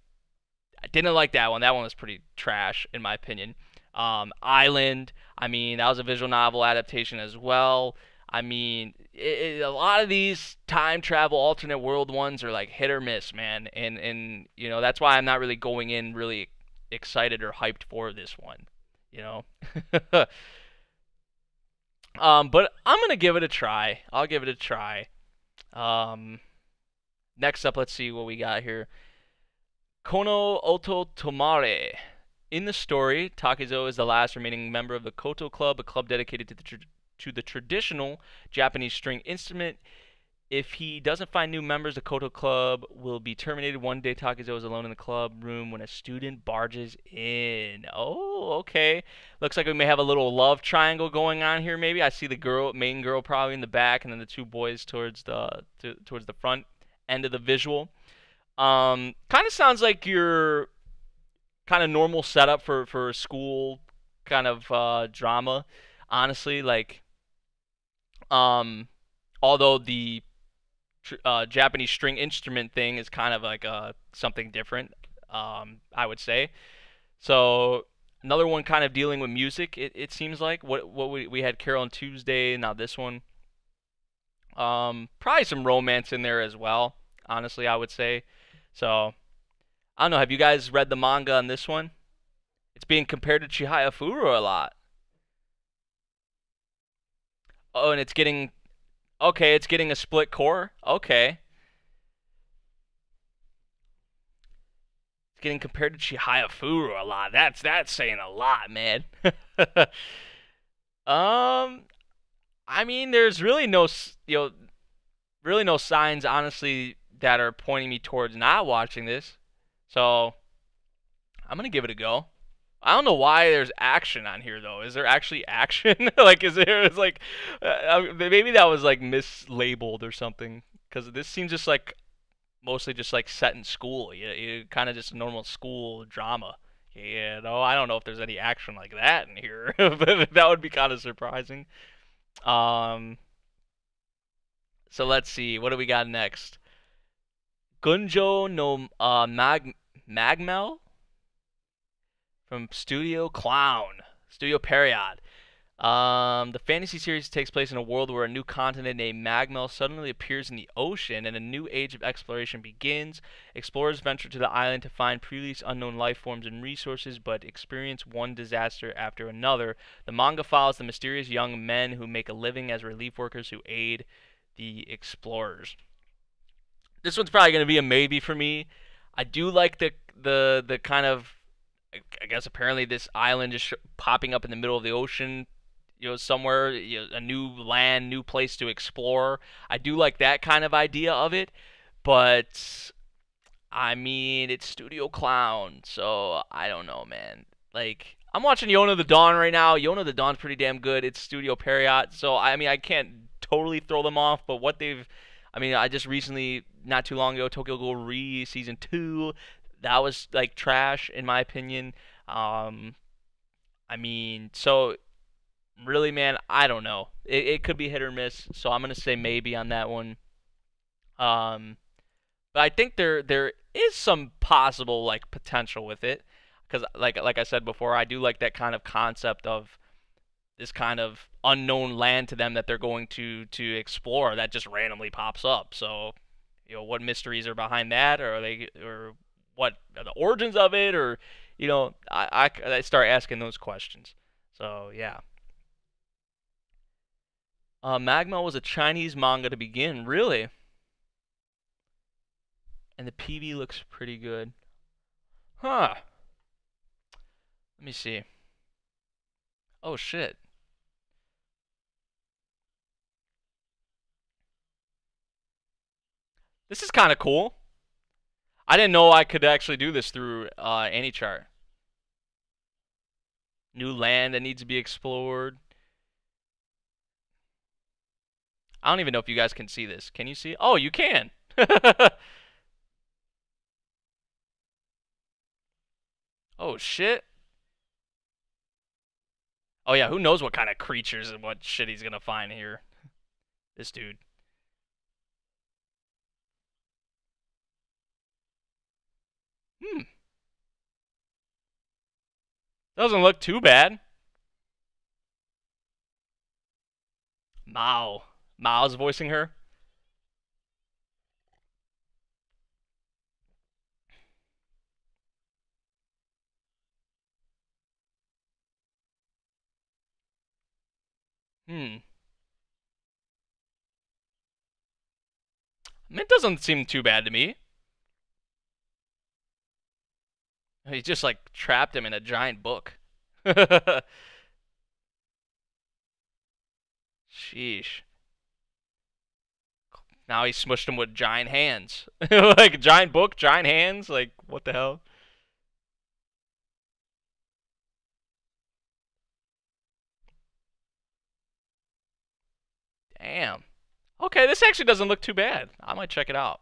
I didn't like that one. That one was pretty trash in my opinion. Island, I mean, that was a visual novel adaptation as well. I mean, a lot of these time travel alternate world ones are like hit or miss, man. And that's why I'm not really going in really excited or hyped for this one, you know. But I'm gonna give it a try. I'll give it a try. Next up, let's see what we got here. Kono Oto Tomare. In the story, Takezo is the last remaining member of the Koto Club, a club dedicated to the traditional Japanese string instrument. If he doesn't find new members, the Koto Club will be terminated. One day, Takezo is alone in the club room when a student barges in. Oh, okay. Looks like we may have a little love triangle going on here. Maybe I see the main girl, probably in the back, and then the two boys towards the front end of the visual. Kind of sounds like your kind of normal setup for a school kind of drama. Honestly, like, although the Japanese string instrument thing is kind of like something different, I would say. So another one kind of dealing with music. It seems like what we had Carol and Tuesday. Now this one, probably some romance in there as well. honestly, I would say. So, I don't know. Have you guys read the manga on this one? It's being compared to Chihaya Furu a lot. Oh, and it's getting okay, it's getting a split core. Okay. It's getting compared to Chihaya Furu a lot. That's saying a lot, man. um, I mean, there's really really no signs, honestly, that are pointing me towards not watching this. So I'm gonna give it a go. I don't know why there's action on here though. Is there actually action? Like, is there? It's like maybe that was like mislabeled or something. Because this seems just like mostly just like set in school. You kind of just a normal school drama. I don't know if there's any action like that in here, but that would be kind of surprising. Um, so let's see, what do we got next? Gunjo no Magmel from Studio Period. The fantasy series takes place in a world where a new continent named Magmel suddenly appears in the ocean and a new age of exploration begins. Explorers venture to the island to find previously unknown life forms and resources, but experience one disaster after another. The manga follows the mysterious young men who make a living as relief workers who aid the explorers. This one's probably going to be a maybe for me. I do like the kind of, I guess apparently this island just popping up in the middle of the ocean, somewhere, a new land, new place to explore. I do like that kind of idea of it, but I mean, it's Studio Clown, so I don't know, man. Like, I'm watching Yona the Dawn right now. Yona the Dawn's pretty damn good. It's Studio Period, so I mean, I can't totally throw them off, but I mean, I just recently, not too long ago, Tokyo Ghoul Re Season 2, that was, like, trash, in my opinion. I mean, so really, man, I don't know. It could be hit or miss, so I'm gonna say maybe on that one. Um, but I think there is some possible like potential with it, because like I said before, I do like that kind of concept of this kind of unknown land to them that they're going to explore that just randomly pops up. So, what mysteries are behind that, or what are the origins of it, or I start asking those questions. So yeah. Magma was a Chinese manga to begin, really, and the PV looks pretty good. Huh. Let me see. Oh shit. This is kind of cool. I didn't know I could actually do this through AnyChart. New land that needs to be explored. I don't even know if you guys can see this. Can you see it? Oh, you can. Oh shit. Oh yeah, who knows what kind of creatures and what shit he's gonna find here. This dude. Hmm. Doesn't look too bad. Mao. Mao's voicing her. Hmm. I mean, it doesn't seem too bad to me. He just like trapped him in a giant book. Sheesh. Now he smushed him with giant hands. Like giant book, giant hands. Like what the hell? Damn. Okay, this actually doesn't look too bad. I might check it out.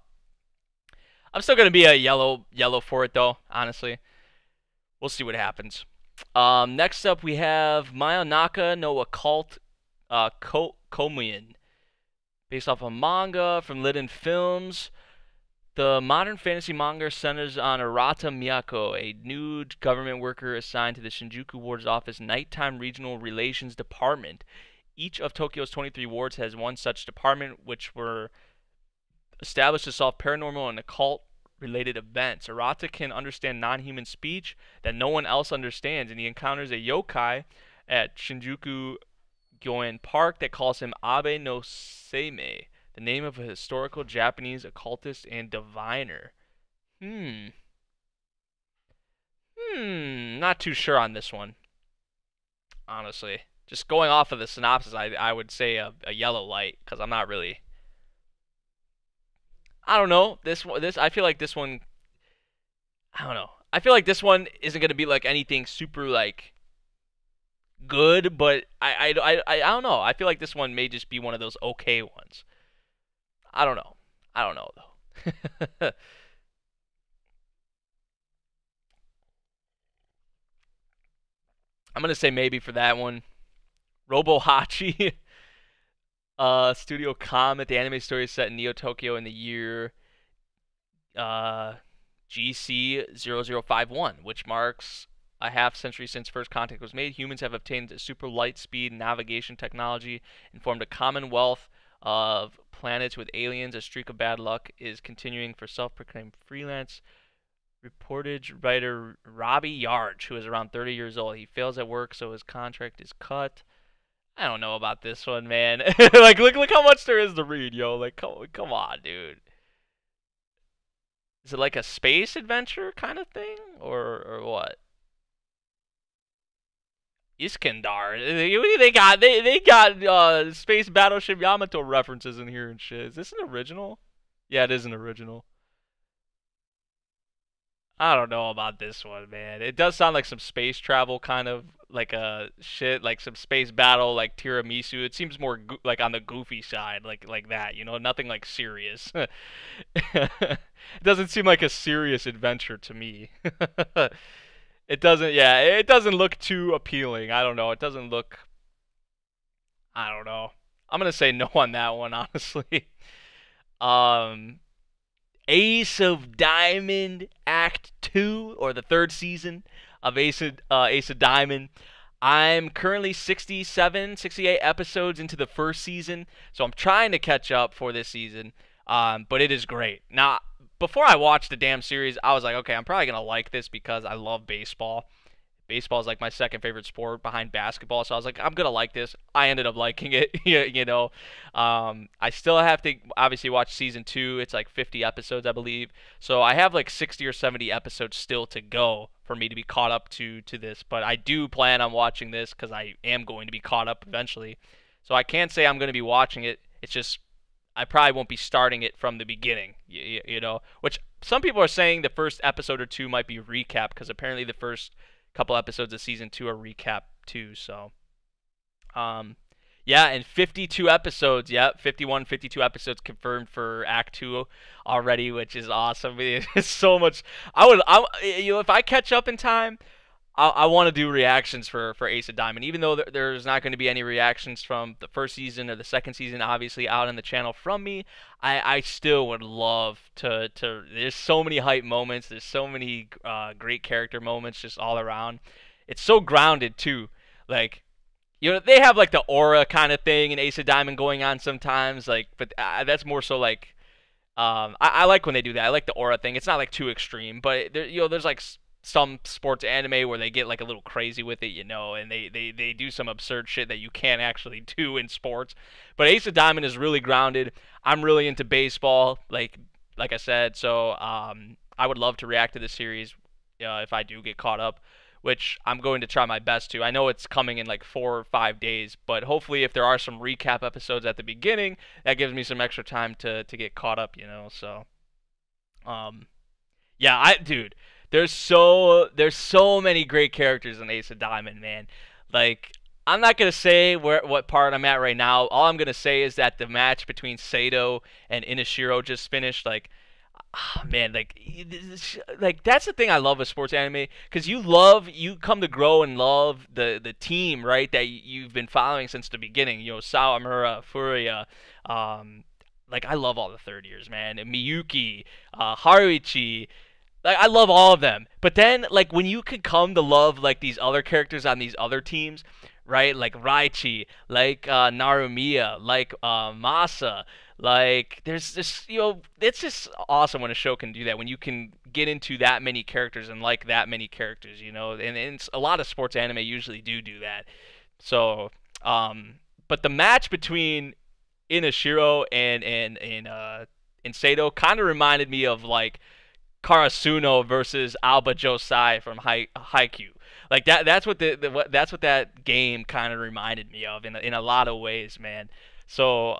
I'm still gonna be a yellow for it though. Honestly, we'll see what happens. Next up we have Mayonaka no Occult Komuin, based off a manga from Liden Films. The modern fantasy manga centers on Arata Miyako, a new government worker assigned to the Shinjuku Ward's Office Nighttime Regional Relations Department. Each of Tokyo's 23 wards has one such department, which were Establish to solve paranormal and occult related events. Arata can understand non-human speech that no one else understands, and he encounters a yokai at Shinjuku Gyoen Park that calls him Abe no Seimei, the name of a historical Japanese occultist and diviner. Hmm. Not too sure on this one, honestly. Just going off of the synopsis, I would say a yellow light, because I'm not really. I don't know. This I feel like this one. I don't know. I feel like this one isn't gonna be like anything super like good, but I don't know. I feel like this one may just be one of those okay ones. I don't know. I don't know though. I'm gonna say maybe for that one. Robo Hachi, Studio Comet, the anime story is set in Neo Tokyo in the year uh, GC0051, which marks a half century since first contact was made. Humans have obtained super light speed navigation technology and formed a commonwealth of planets with aliens. A streak of bad luck is continuing for self-proclaimed freelance reportage writer Robbie Yarge, who is around 30 years old. He fails at work, so his contract is cut. I don't know about this one, man. Like, look how much there is to read, yo. Like, come on, dude. Is it like a space adventure kind of thing, or what? Iskandar. They got space battleship Yamato references in here and shit. Is this an original? Yeah, it is an original. I don't know about this one, man. It does sound like some space travel kind of like a shit, like some space battle, like tiramisu. It seems more like on the goofy side, like that, you know, nothing like serious. It doesn't seem like a serious adventure to me. It doesn't, yeah, it doesn't look too appealing. I don't know. It doesn't look, I don't know. I'm gonna say no on that one, honestly. Um, Ace of Diamond Act 2, or the third season of Ace of Diamond. I'm currently 67, 68 episodes into the first season, so I'm trying to catch up for this season. But it is great. Now, before I watched the damn series, I was like, okay, I'm probably going to like this because I love baseball. Baseball is like my second favorite sport behind basketball, so I was like, I'm gonna like this. I ended up liking it, you know. I still have to obviously watch season 2. It's like 50 episodes, I believe. So I have like 60 or 70 episodes still to go for me to be caught up to this. But I do plan on watching this because I am going to be caught up eventually. So I can't say I'm going to be watching it. It's just I probably won't be starting it from the beginning, you know. Which some people are saying the first episode or two might be recap because apparently the first couple episodes of season 2 are recap too. So yeah, and 52 episodes. Yep, 51, 52 episodes confirmed for Act 2 already, which is awesome. It's so much. You know, if I catch up in time, I want to do reactions for Ace of Diamond, even though there's not going to be any reactions from the first season or the second season, obviously out on the channel from me. I still would love to. There's so many hype moments. There's so many great character moments just all around. It's so grounded too. Like, you know, they have like the aura kind of thing in Ace of Diamond going on sometimes. Like, but that's more so like I like when they do that. I like the aura thing. It's not like too extreme, but there, you know, there's like some sports anime where they get like a little crazy with it, you know, and they do some absurd shit that you can't actually do in sports. But Ace of Diamond is really grounded. I'm really into baseball, like I said, so I would love to react to this series if I do get caught up, which I'm going to try my best to. I know it's coming in like 4 or 5 days, but hopefully if there are some recap episodes at the beginning, that gives me some extra time to get caught up, you know. So yeah, dude, there's so many great characters in Ace of Diamond, man. Like, I'm not gonna say what part I'm at right now. All I'm gonna say is that the match between Sato and Inashiro just finished. Like, man, like that's the thing I love with sports anime, because you come to grow and love the team, right, that you've been following since the beginning. You know, Sawamura, Furia, like I love all the third years, man. And Miyuki, Haruichi. Like, I love all of them. But then, like, when you could come to love, like, these other characters on these other teams, right? Like Raichi, like Narumiya, like Masa, Like, there's this, it's just awesome when a show can do that. When you can get into that many characters and like that many characters, and a lot of sports anime usually do that. So, but the match between Inashiro and Sato kind of reminded me of like Karasuno versus Alba Josai from Haikyuu. Like that's what that's what that game kind of reminded me of in a lot of ways, man. So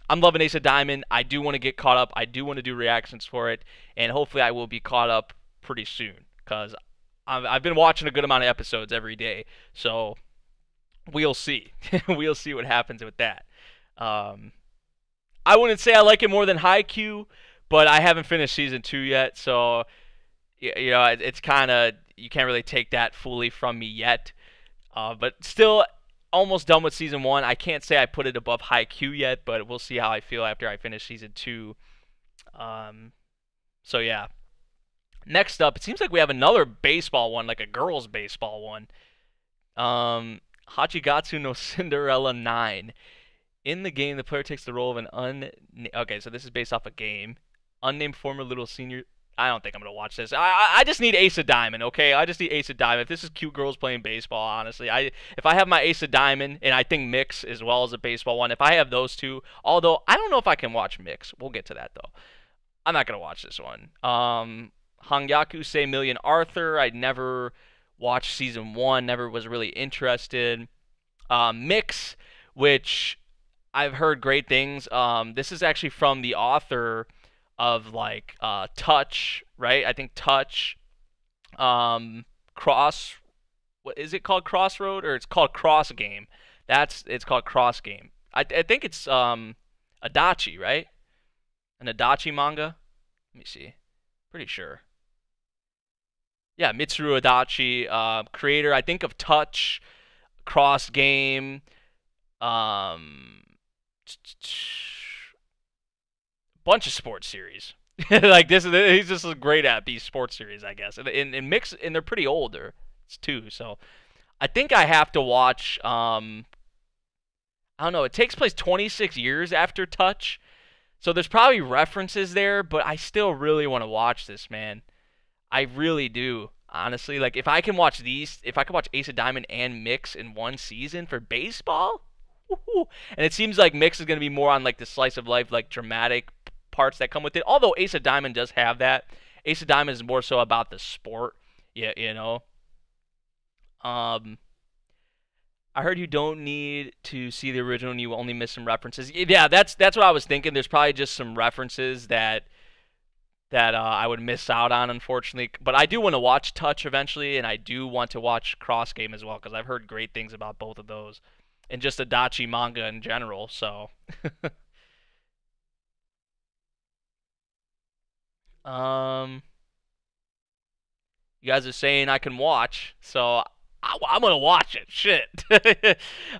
I'm loving Ace of Diamond. I do want to get caught up. I do want to do reactions for it, and hopefully I will be caught up pretty soon because I've been watching a good amount of episodes every day. So we'll see. We'll see what happens with that. Um, I wouldn't say I like it more than Haikyuu, but I haven't finished season 2 yet, so it's kind of you can't really take that fully from me yet. But still, almost done with season 1. I can't say I put it above Haikyuu yet, but we'll see how I feel after I finish season 2. So yeah. Next up, it seems like we have another baseball one, like a girls' baseball one. Hachigatsu no Cinderella 9. In the game, the player takes the role of an Okay, so this is based off a game. Unnamed former little senior. I don't think I'm gonna watch this. I just need Ace of Diamond, okay? I just need Ace of Diamond. If this is cute girls playing baseball, honestly, if I have my Ace of Diamond and I think Mix as well as a baseball one, if I have those two, although I don't know if I can watch Mix. We'll get to that though. I'm not gonna watch this one. Hangyaku Say Million Arthur. I never watched season 1. Never was really interested. Mix, which I've heard great things. This is actually from the author of like Touch, right? I think Touch, Cross. What is it called? Crossroad, or it's called Cross Game. It's called Cross Game. I think it's Adachi, right? An Adachi manga. Let me see. Pretty sure. Yeah, Mitsuru Adachi, creator, I think, of Touch, Cross Game, um, bunch of sports series. Like he's just great at these sports series, I guess. And mix, and they're pretty older, too. So I think I have to watch. I don't know. It takes place 26 years after Touch, so there's probably references there. But I still really want to watch this, man. I really do. Honestly, like if I can watch Ace of Diamond and Mix in one season for baseball, woohoo. And it seems like Mix is going to be more on like the slice of life, like dramatic parts that come with it. Although Ace of Diamond does have that. Ace of Diamond is more so about the sport. Yeah, I heard you don't need to see the original and you only miss some references. Yeah, that's what I was thinking. There's probably just some references that I would miss out on, unfortunately. But I do want to watch Touch eventually, and I do want to watch Cross Game as well, because I've heard great things about both of those. And just Adachi manga in general, so. um, you guys are saying I can watch, so I'm going to watch it. Shit.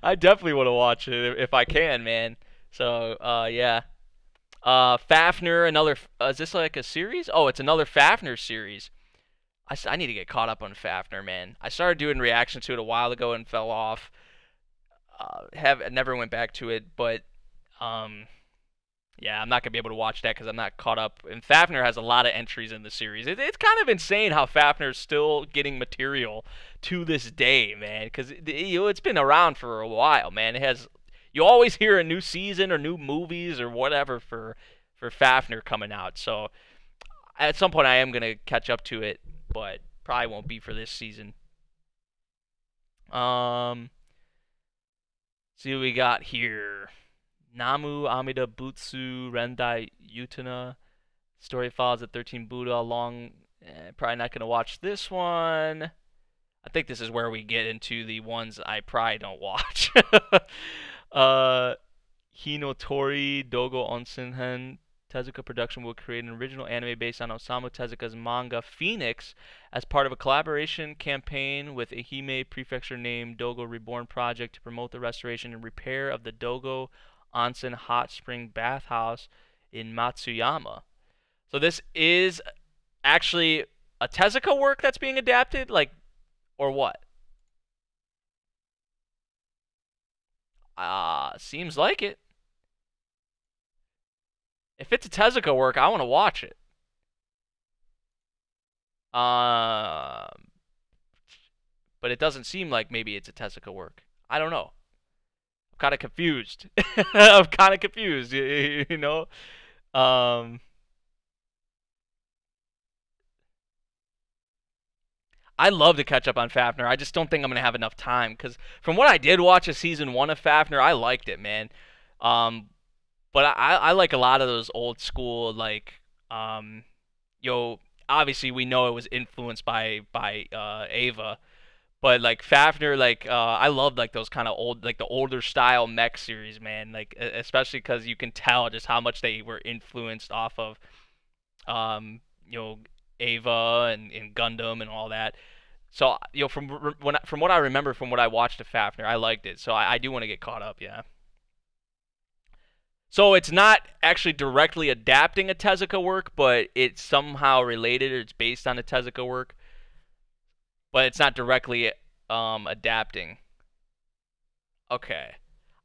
I definitely want to watch it if I can, man. So, yeah. Fafner, another. Is this like a series? Oh, it's another Fafner series. I need to get caught up on Fafner, man. I started doing reactions to it a while ago and fell off. Never went back to it, but yeah, I'm not gonna be able to watch that because I'm not caught up. And Fafner has a lot of entries in the series. It's kind of insane how Fafner's still getting material to this day, man. Because it's been around for a while, man. You always hear a new season or new movies or whatever for Fafner coming out. So at some point I am gonna catch up to it, but probably won't be for this season. See what we got here. Namu Amida Butsu Rendai Utana. Story follows the 13 Buddha along. Probably not gonna watch this one. I think this is where we get into the ones I probably don't watch. Hinotori Dogo Onsenhen Tezuka Production will create an original anime based on Osamu Tezuka's manga Phoenix as part of a collaboration campaign with Ehime Prefecture named Dogo Reborn Project to promote the restoration and repair of the Dogo Onsen Hot Spring Bathhouse in Matsuyama. So this is actually a Tezuka work that's being adapted, like, or what? Seems like it. If it's a Tezuka work, I want to watch it. Um, but it doesn't seem like maybe it's a Tezuka work. I don't know. I'm kind of confused. I'm kind of confused. You know. Um, I love to catch up on Fafner. I just don't think I'm gonna have enough time because from what I did watch of season one of Fafner, I liked it, man. Um, but I like a lot of those old school like yo. Obviously, we know it was influenced by Ava, but like Fafner, like I loved like those kind of old like the older style mech series, man. Like especially because you can tell just how much they were influenced off of um you know Ava and Gundam and all that. So from what I remember from what I watched of Fafner, I liked it. So I do want to get caught up. Yeah. So it's not actually directly adapting a Tezuka work, but it's somehow related. Or it's based on a Tezuka work, but it's not directly adapting. Okay.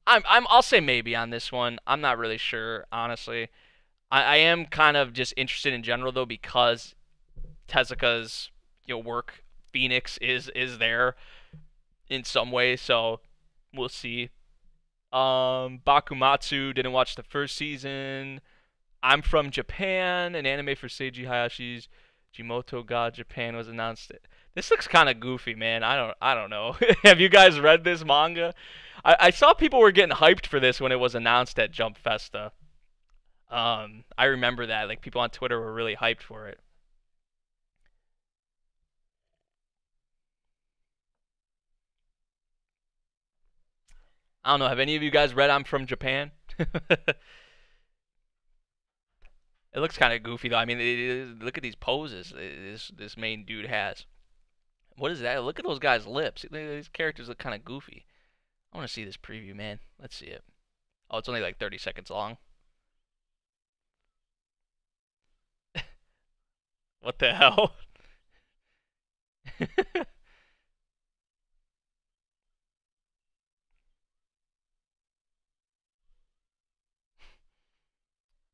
I'll say maybe on this one. I'm not really sure, honestly. I am kind of just interested in general though because Tezuka's work Phoenix is there in some way, so we'll see. Bakumatsu didn't watch the first season. I'm from Japan, an anime for Seiji Hayashi's Jimoto God Japan was announced. This looks kind of goofy, man. I don't know. Have you guys read this manga? I saw people were getting hyped for this when it was announced at Jump Festa. I remember that. Like people on Twitter were really hyped for it. I don't know. Have any of you guys read I'm from Japan? It looks kind of goofy though. I mean, look at these poses this main dude has. What is that? Look at those guys' lips. These characters look kind of goofy. I want to see this preview, man. Let's see it. Oh, it's only like 30 seconds long. What the hell?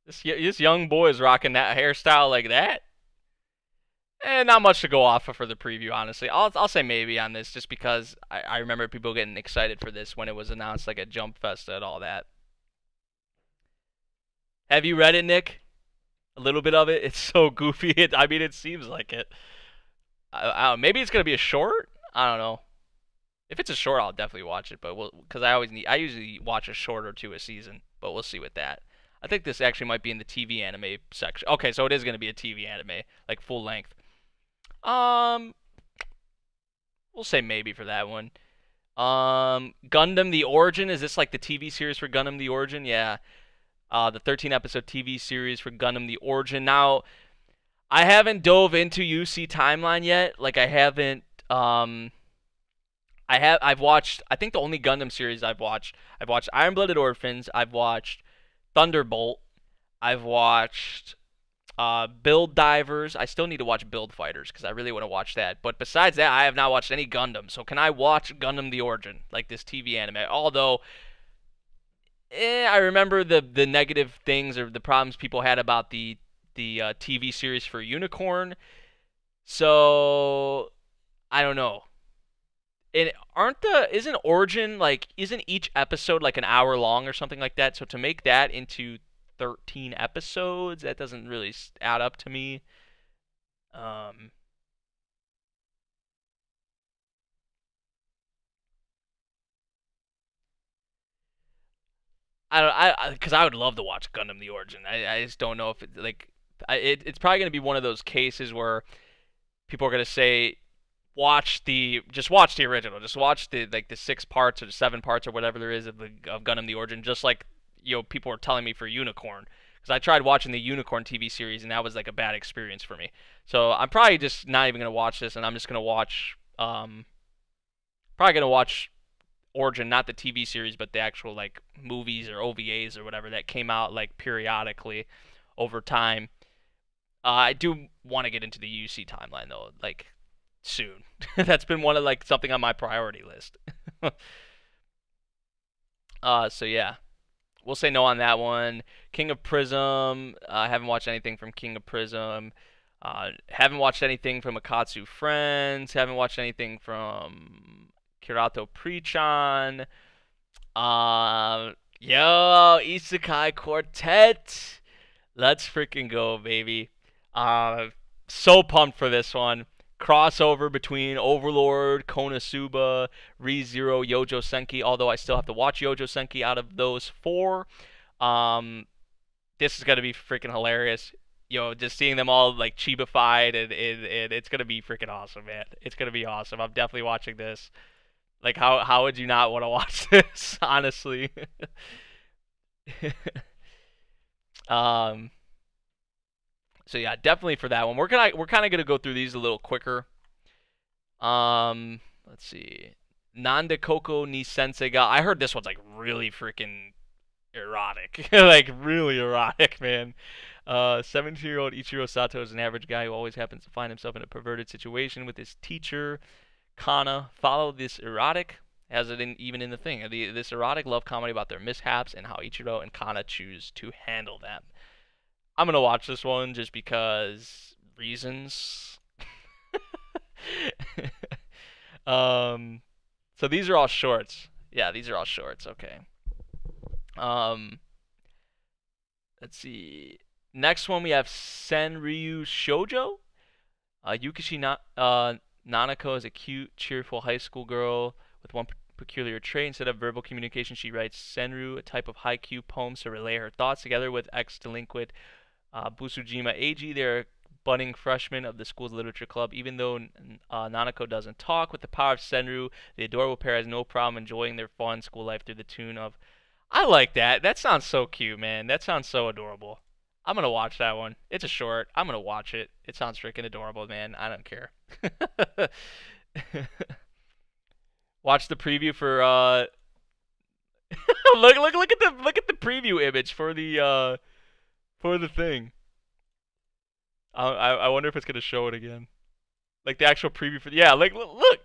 This young boy is rocking that hairstyle like that. And not much to go off of for the preview, honestly. I'll say maybe on this just because I remember people getting excited for this when it was announced like at Jump Festa and all that. Have you read it, Nick? A little bit of it. It's so goofy. I mean, it seems like it. I don't, maybe it's gonna be a short. I don't know. If it's a short, I'll definitely watch it. But because I usually watch a short or two a season. But we'll see with that. I think this actually might be in the TV anime section. Okay, so it is gonna be a TV anime, like full length. Um, we'll say maybe for that one. Gundam: The Origin, is this like the TV series for Gundam: The Origin? Yeah. The 13 episode TV series for Gundam: The Origin. Now, I haven't dove into UC Timeline yet. Like I haven't I've watched I think the only Gundam series I've watched Iron Blooded Orphans, I've watched Thunderbolt, I've watched Build Divers. I still need to watch Build Fighters because I really want to watch that. But besides that, I have not watched any Gundam. So can I watch Gundam: The Origin, like this TV anime? Although, I remember the negative things or the problems people had about the TV series for Unicorn. So I don't know. And isn't Origin like isn't each episode like an hour long or something like that? So to make that into 13 episodes, that doesn't really add up to me. Um, I don't because I would love to watch Gundam: The Origin. I just don't know if it's probably gonna be one of those cases where people are gonna say just watch the original, just watch the 6 parts or the 7 parts or whatever there is of Gundam: The Origin, just like people were telling me for Unicorn. Because I tried watching the Unicorn TV series and that was like a bad experience for me. So I'm probably just not even gonna watch this, and I'm just gonna watch probably gonna watch Origin, not the TV series, but the actual like movies or OVAs or whatever that came out like periodically over time. I do want to get into the UC timeline though, like soon. That's been one of like something on my priority list. So yeah. we'll say no on that one. King of Prism. I haven't watched anything from King of Prism. Haven't watched anything from Akatsu Friends. Haven't watched anything from Kirato Preachan. Yo, Isekai Quartet. Let's freaking go, baby. Uh, so pumped for this one. Crossover between Overlord, Konosuba, ReZero, Yojo Senki. Although I still have to watch Yojo Senki out of those four. Um, this is gonna be freaking hilarious. Yo, just seeing them all like chibified and it's gonna be freaking awesome, man. It's gonna be awesome. I'm definitely watching this. Like, how would you not want to watch this? Honestly. um. So yeah, definitely for that one. We're kind of gonna go through these a little quicker. Let's see. Nande Koko ni Sensei ga. I heard this one's like really freaking erotic. Like really erotic, man. 17-year-old Ichiro Sato is an average guy who always happens to find himself in a perverted situation with his teacher, Kana. Follow this erotic, as it even in the thing, this erotic love comedy about their mishaps and how Ichiro and Kana choose to handle them. I'm gonna watch this one just because reasons. um, so these are all shorts. Yeah, these are all shorts. Okay. Um, let's see. Next one we have Senryu Shoujo. Nanako is a cute, cheerful high school girl with one peculiar trait. Instead of verbal communication, she writes senryu, a type of haiku poems to relay her thoughts together with ex-delinquent Busujima Eiji. They're budding freshmen of the school's literature club. Even though Nanako doesn't talk, with the power of senryu, the adorable pair has no problem enjoying their fun school life through the tune of... I like that. That sounds so cute, man. That sounds so adorable. I'm gonna watch that one. It's a short. I'm gonna watch it. It sounds freaking adorable, man. I don't care. Watch the preview for look at the preview image for the thing. I wonder if it's gonna show it again. Like the actual preview for yeah, like look.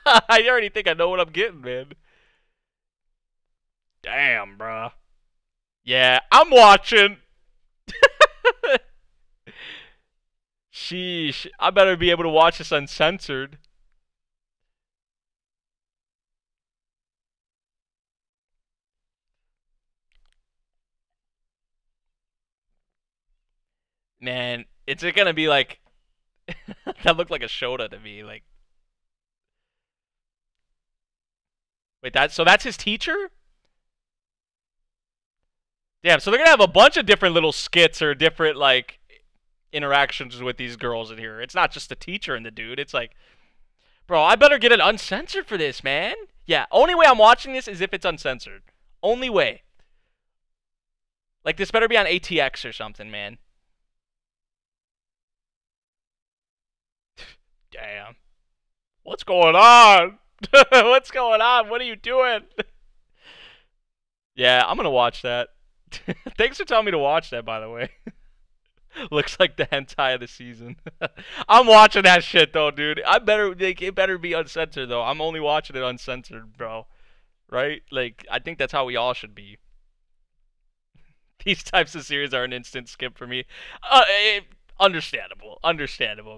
I already think I know what I'm getting, man. Damn, bruh. Yeah, I'm watching. Sheesh. I better be able to watch this uncensored. Man, it's gonna be like that looked like a Shota to me. Like, wait, that's his teacher? Damn, so they're gonna have a bunch of different little skits or different like interactions with these girls in here. It's not just the teacher and the dude. It's like, bro, I better get it uncensored for this, man. Yeah, only way I'm watching this is if it's uncensored. Only way. Like, this better be on ATX or something, man. Damn. What's going on? What's going on? What are you doing? Yeah, I'm gonna watch that. Thanks for telling me to watch that, by the way. Looks like the hentai of the season. I'm watching that shit though, dude. It better be uncensored though. I'm only watching it uncensored, bro. Right? Like, I think that's how we all should be. These types of series are an instant skip for me. Understandable,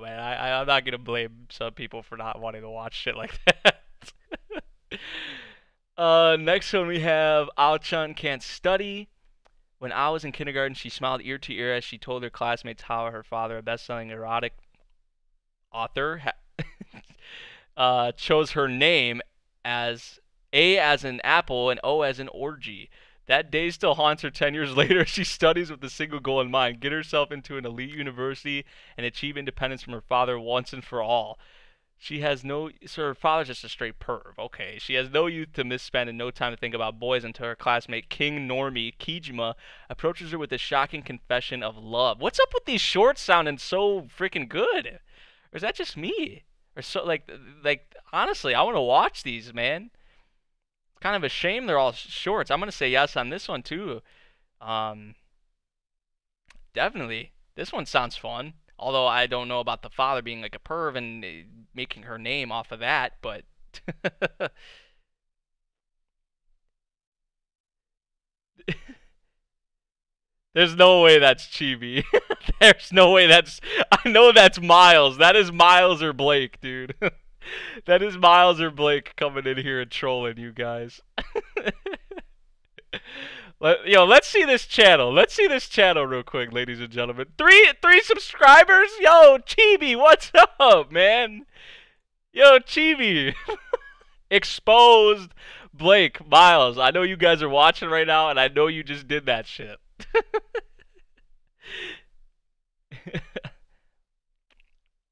man. I'm not gonna blame some people for not wanting to watch shit like that. Next one we have Ao-chan Can't Study. When I was in kindergarten, she smiled ear to ear as she told her classmates how her father, a best-selling erotic author, chose her name as A as in apple and O as in orgy. That day still haunts her 10 years later. She studies with a single goal in mind: get herself into an elite university and achieve independence from her father once and for all. She has no... So her father's just a straight perv. Okay. She has no youth to misspend and no time to think about boys until her classmate King Normie Kijima approaches her with a shocking confession of love. What's up with these shorts sounding so freaking good? Or is that just me? Or so like honestly, I want to watch these, man. It's kind of a shame they're all shorts. I'm gonna say yes on this one too. Um, Definitely. This one sounds fun. Although I don't know about the father being like a perv and making her name off of that, but There's no way that's Chibi. There's no way that's. I know that's Miles. That is Miles or Blake, dude. That is Miles or Blake coming in here and trolling you guys. Let's see this channel. Let's see this channel real quick, ladies and gentlemen. Three subscribers? Yo, Chibi, what's up, man? Yo, Chibi. Exposed Blake, Miles. I know you guys are watching right now, and I know you just did that shit.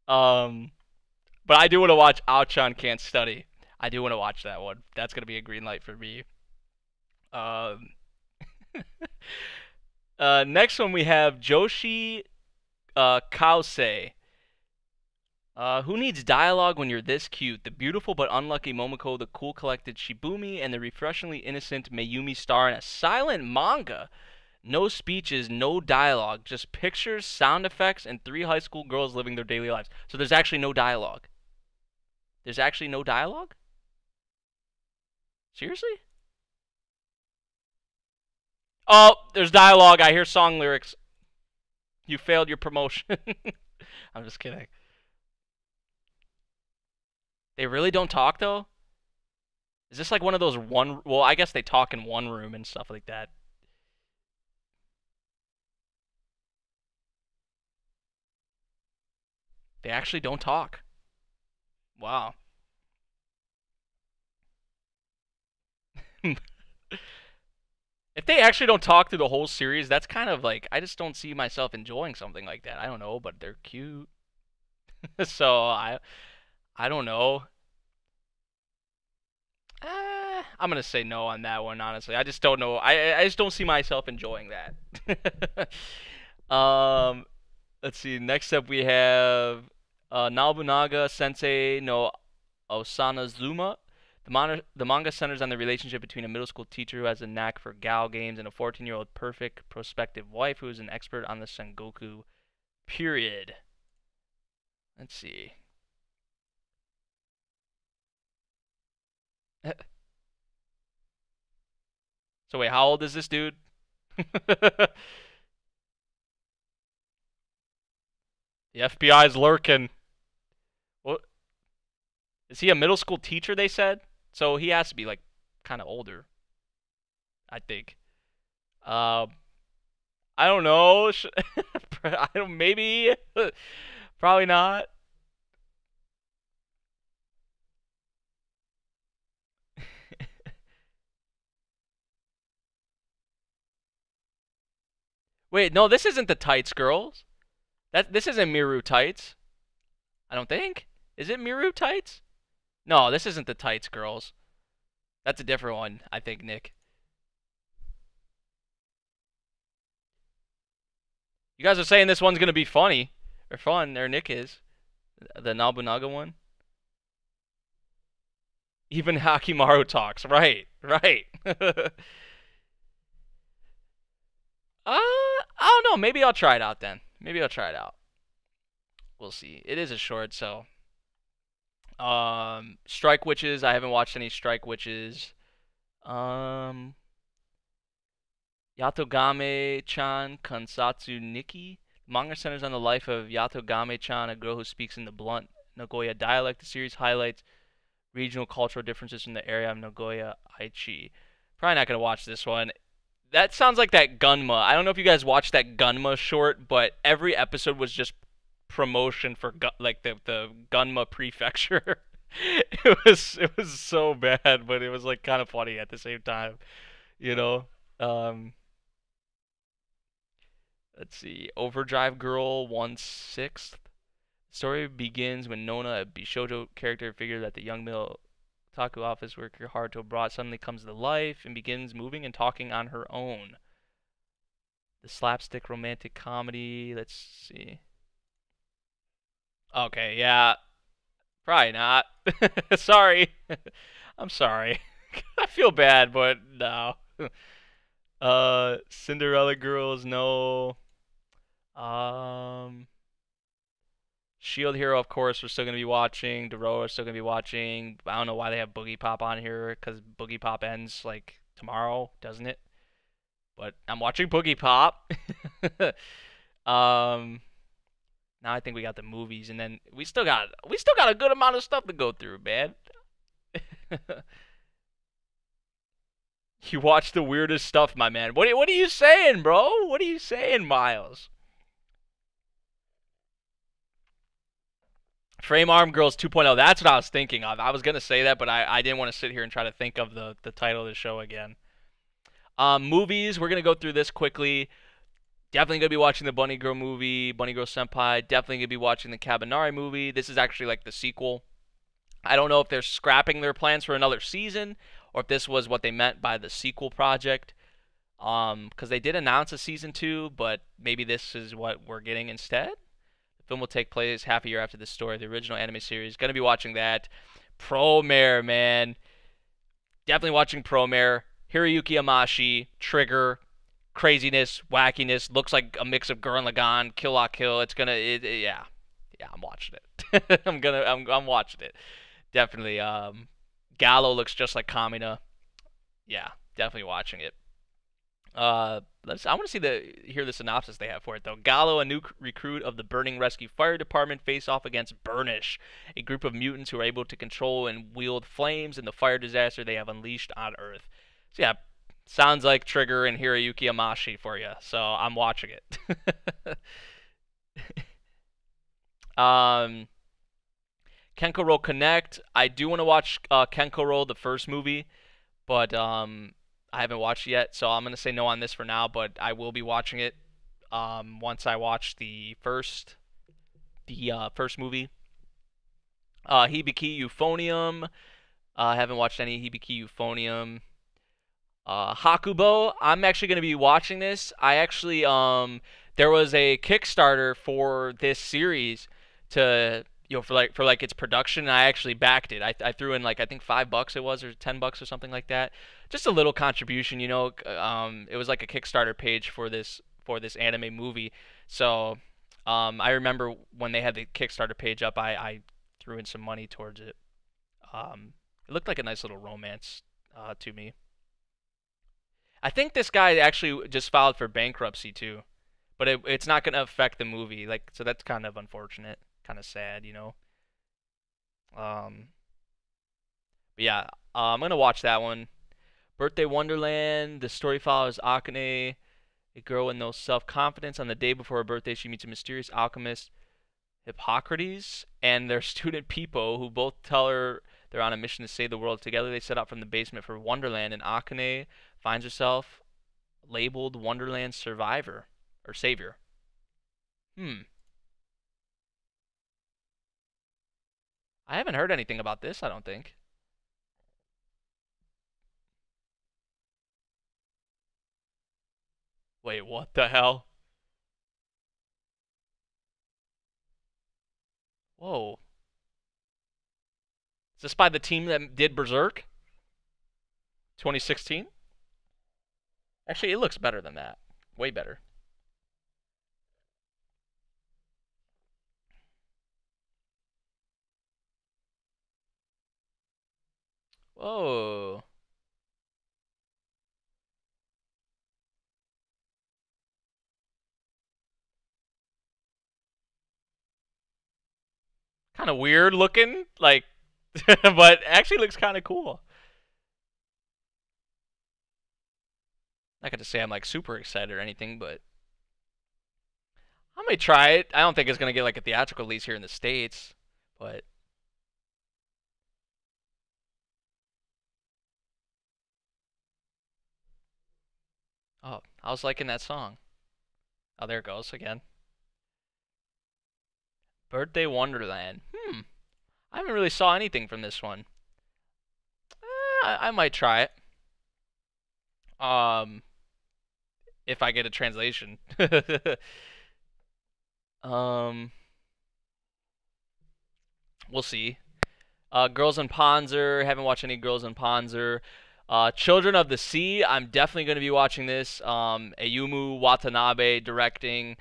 um, but I do want to watch Aochan Can't Study. I do want to watch that one. That's gonna be a green light for me. Um, next one we have Joshi Kausei. Who needs dialogue when you're this cute? The beautiful but unlucky Momoko, the cool collected Shibumi, and the refreshingly innocent Mayumi star in a silent manga. No speeches, no dialogue, just pictures, sound effects, and 3 high school girls living their daily lives. So there's actually no dialogue. There's actually no dialogue? Seriously? Oh, there's dialogue. I hear song lyrics. You failed your promotion. I'm just kidding. They really don't talk, though? Is this like one of those one... Well, I guess they talk in one room and stuff like that. They actually don't talk. Wow. If they actually don't talk through the whole series, that's kind of like... I just don't see myself enjoying something like that. I don't know, but they're cute. So, I don't know. I'm gonna say no on that one, honestly. I just don't know. I just don't see myself enjoying that. Let's see. Next up, we have Nobunaga Sensei no Osanazuma. The manga centers on the relationship between a middle school teacher who has a knack for gal games and a 14-year-old perfect prospective wife who is an expert on the Sengoku period. Let's see. So wait, how old is this dude? The FBI's lurking. What? Is he a middle school teacher, they said? So he has to be, like, kind of older. I think. Um, I don't know. I don't, maybe. Probably not. Wait, no, this isn't the Tights girls. This isn't Miru Tights. I don't think. Is it Miru Tights? No, this isn't the Tights girls. That's a different one, I think, Nick. You guys are saying this one's gonna be funny or fun, or Nick is. The Nobunaga one. Even Hakimaru talks. Right, right. I don't know. Maybe I'll try it out then. Maybe I'll try it out. We'll see. It is a short, so. Strike Witches. I haven't watched any Strike Witches. Yatogame-chan Kansatsu Nikki. The manga centers on the life of Yatogame-chan, a girl who speaks in the blunt Nagoya dialect. The series highlights regional cultural differences from the area of Nagoya Aichi. Probably not gonna watch this one. That sounds like that Gunma. I don't know if you guys watched that Gunma short, but every episode was just promotion for like the Gunma prefecture. It was so bad, but it was like kind of funny at the same time, you know. Um, let's see, Overdrive Girl 1/6. The story begins when Nona, a Bishojo character, figures that the young middle Taku office worker hard to abroad suddenly comes to life and begins moving and talking on her own. The slapstick romantic comedy. Let's see. Okay, yeah. Probably not. Sorry. I'm sorry. I feel bad, but no. Cinderella Girls, no. Shield Hero, of course, we're still going to be watching. Doroa, still going to be watching. I don't know why they have Boogie Pop on here, because Boogie Pop ends, like, tomorrow, doesn't it? But I'm watching Boogie Pop. um, Now I think we got the movies, and then we still got a good amount of stuff to go through, man. You watch the weirdest stuff, my man. What are you saying, bro? What are you saying, Miles? Frame Arm Girls 2.0. That's what I was thinking of. I was gonna say that, but I didn't want to sit here and try to think of the title of the show again. Movies. We're gonna go through this quickly. Definitely gonna be watching the Bunny Girl movie, Bunny Girl Senpai. Definitely gonna be watching the Cabanari movie. This is actually like the sequel. I don't know if they're scrapping their plans for another season or if this was what they meant by the sequel project. Because they did announce a season 2, but maybe this is what we're getting instead. The film will take place half a year after the story of the original anime series. Gonna be watching that. Promare, man. Definitely watching Promare. Hiroyuki Amashi, Trigger, craziness, wackiness. Looks like a mix of Gurren Lagann, Kill La Kill. Yeah, yeah. I'm watching it. I'm watching it. Definitely. Gallo looks just like Kamina. Yeah, definitely watching it. I want to hear the synopsis they have for it though. Gallo, a new recruit of the Burning Rescue Fire Department, face off against Burnish, a group of mutants who are able to control and wield flames in the fire disaster they have unleashed on Earth. So yeah, sounds like Trigger and Hiroyuki Amashi for you. So I'm watching it. um, Kenko Connect. I do want to watch Kenko the first movie, but I haven't watched it yet, so I'm gonna say no on this for now. But I will be watching it once I watch the first movie. Hibiki Euphonium. I haven't watched any Hibiki Euphonium. Hakubo. I'm actually gonna be watching this. I actually there was a Kickstarter for this series to for like its production, and I actually backed it. I threw in like I think $5 it was or $10 or something like that. Just a little contribution, you know. It was like a Kickstarter page for this anime movie. So I remember when they had the Kickstarter page up, I threw in some money towards it. It looked like a nice little romance to me. I think this guy actually just filed for bankruptcy too, but it's not going to affect the movie. Like, so that's kind of unfortunate, kind of sad, you know. Um, but yeah, I'm gonna watch that one. Birthday Wonderland. The story follows Akane, a girl with no self-confidence. On the day before her birthday, she meets a mysterious alchemist, Hippocrates, and their student Pipo, who both tell her they're on a mission to save the world. Together, they set out from the basement for Wonderland, and Akane finds herself labeled Wonderland Survivor or Savior. Hmm. I haven't heard anything about this, I don't think. Wait, what the hell? Whoa. Is this by the team that did Berserk? 2016? Actually, it looks better than that. Way better. Whoa. Kind of weird looking, like, but actually looks kind of cool. Not gonna say I'm like super excited or anything, but I might try it. I don't think it's gonna get like a theatrical release here in the States, but oh, I was liking that song. Oh, there it goes again. Birthday Wonderland. I haven't really saw anything from this one. I might try it. Um, if I get a translation. um, we'll see. Girls in Panzer. Haven't watched any Girls in Panzer. Children of the Sea. I'm definitely going to be watching this. Ayumu Watanabe directing.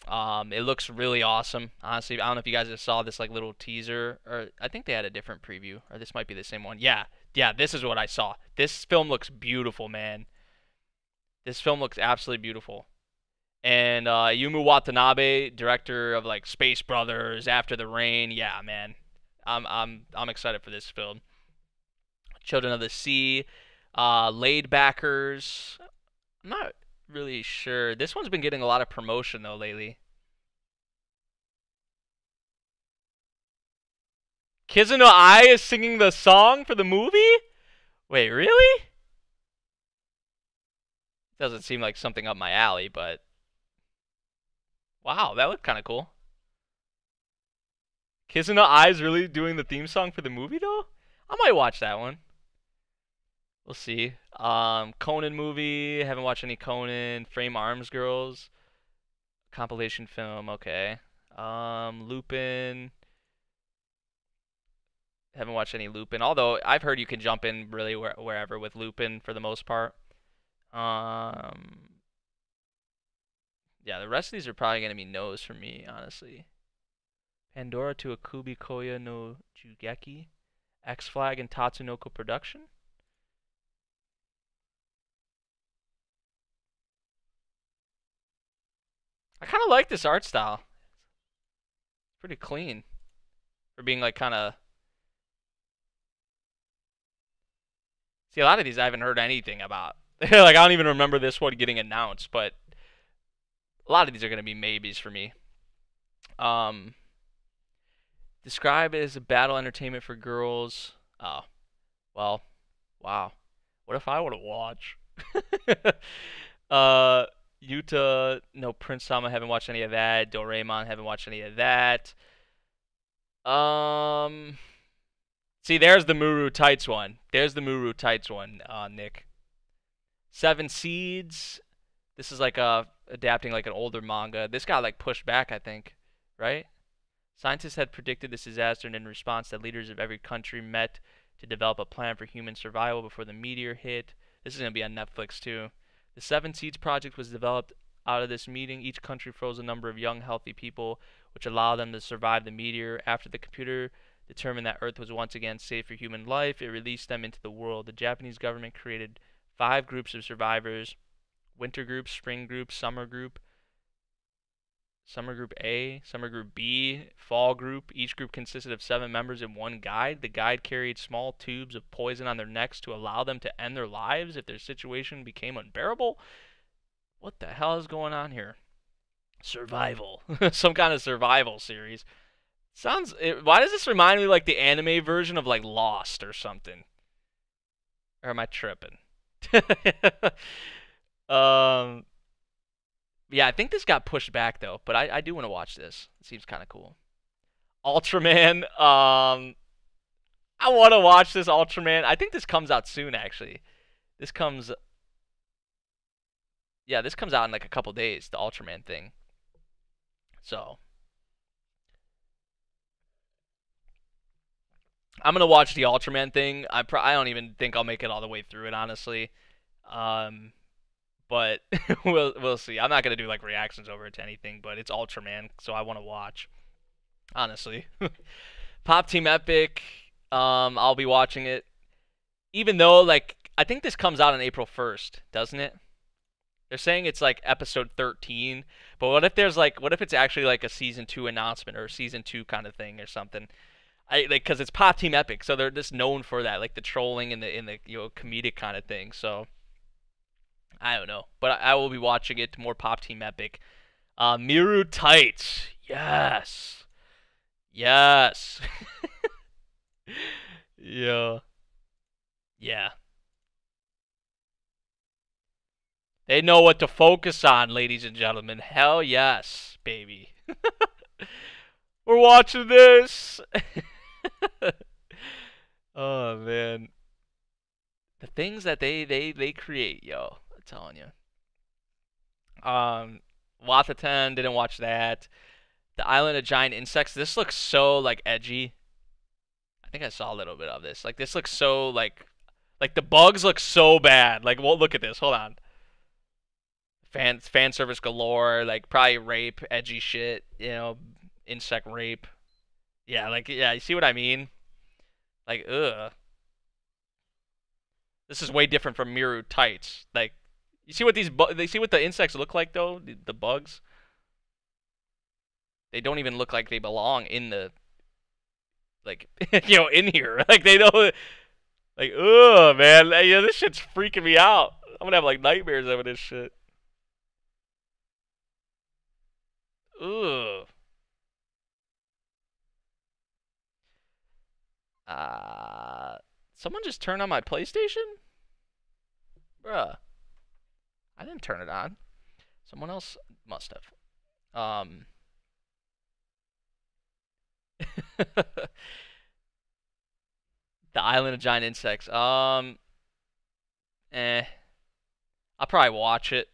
It looks really awesome. Honestly, I don't know if you guys just saw this like little teaser, or I think they had a different preview, or this might be the same one. Yeah, yeah, this is what I saw. This film looks beautiful, man. This film looks absolutely beautiful. And Yumu Watanabe, director of like Space Brothers, After the Rain. Yeah, man, I'm excited for this film. Children of the Sea, Laid Backers. I'm not really sure. This one's been getting a lot of promotion though lately. Kizuno Ai is singing the song for the movie? Wait, really? Doesn't seem like something up my alley, but wow, that looked kind of cool. Kizuno Ai's really doing the theme song for the movie though? I might watch that one. We'll see. Conan movie. Haven't watched any Conan. Frame Arms Girls. Compilation film. Okay. Lupin. Haven't watched any Lupin. Although I've heard you can jump in really wherever with Lupin for the most part. Um, yeah, the rest of these are probably gonna be no's for me, honestly. Pandora to Akubi Koya no Jugeki. X Flag and Tatsunoko Production. I kind of like this art style. It's pretty clean for being like kind of. See, a lot of these I haven't heard anything about. Like I don't even remember this one getting announced, but a lot of these are gonna be maybes for me. Um, describe it as a battle entertainment for girls. Oh, well, wow. What if I want to watch? uh, Yuta, no Prince Sama, haven't watched any of that. Doraemon, haven't watched any of that. Um, see, there's the Muru Tights one. There's the Muru Tights one, Nick. Seven Seeds. This is like adapting like an older manga. This got like pushed back, I think, right? Scientists had predicted this disaster, and in response, the leaders of every country met to develop a plan for human survival before the meteor hit. This is going to be on Netflix too. The Seven Seeds Project was developed out of this meeting. Each country froze a number of young, healthy people, which allowed them to survive the meteor. After the computer determined that Earth was once again safe for human life, it released them into the world. The Japanese government created 5 groups of survivors: Winter Group, Spring Group, Summer Group, Summer Group A, Summer Group B, Fall Group. Each group consisted of 7 members and 1 guide. The guide carried small tubes of poison on their necks to allow them to end their lives if their situation became unbearable. What the hell is going on here? Survival. Some kind of survival series. Why does this remind me like the anime version of like Lost or something? Or am I tripping? um, yeah, I think this got pushed back though, but I do want to watch this. It seems kind of cool. Ultraman. I want to watch this Ultraman. I think this comes out soon actually. This comes. Yeah, this comes out in like a couple days. The Ultraman thing. So I'm gonna watch the Ultraman thing. I don't even think I'll make it all the way through it honestly. Um, but we'll see. I'm not gonna do like reactions over it to anything, but it's Ultraman, so I want to watch. Honestly, Pop Team Epic. I'll be watching it, even though like I think this comes out on April 1st, doesn't it? They're saying it's like episode 13, but what if it's actually like a season 2 announcement or a season 2 kind of thing or something? Because it's Pop Team Epic, so they're just known for that, like the trolling and the comedic kind of thing. So I don't know, but I will be watching it. More Pop Team Epic. Miru Tights, yes, yes, yeah, yeah. They know what to focus on, ladies and gentlemen. Hell yes, baby. We're watching this. Oh man, the things that they create, yo. I'm telling you. Watatan, didn't watch that. The Island of Giant Insects. This looks so like edgy. I think I saw a little bit of this. Like this looks so like the bugs look so bad. Like, well, look at this. Hold on. Fan service galore. Like probably rape, edgy shit. Insect rape. Yeah, like yeah. You see what I mean? Like, ugh. This is way different from Miru Tights. Like, You see what they see what the insects look like though? The bugs. They don't even look like they belong in the like in here. Like they don't like man, this shit's freaking me out. I'm gonna have like nightmares over this shit. Ugh. Uh, Someone just turned on my PlayStation? Bruh. I didn't turn it on. Someone else must have. The Island of Giant Insects. I'll probably watch it.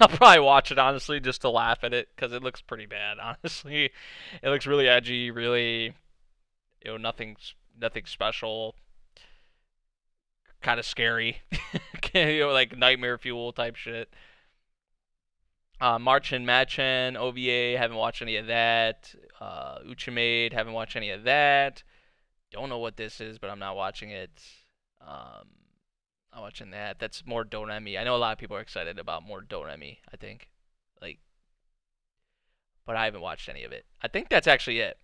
I'll probably watch it honestly just to laugh at it because it looks pretty bad. Honestly, it looks really edgy, really, nothing special. Kind of scary, like nightmare fuel type shit. Marchin Machin, OVA, haven't watched any of that. Uchimade, haven't watched any of that. Don't know what this is, but I'm not watching it. I'm watching that. That's more Doremi. I know a lot of people are excited about more Doremi, I think. Like, but I haven't watched any of it. I think that's actually it.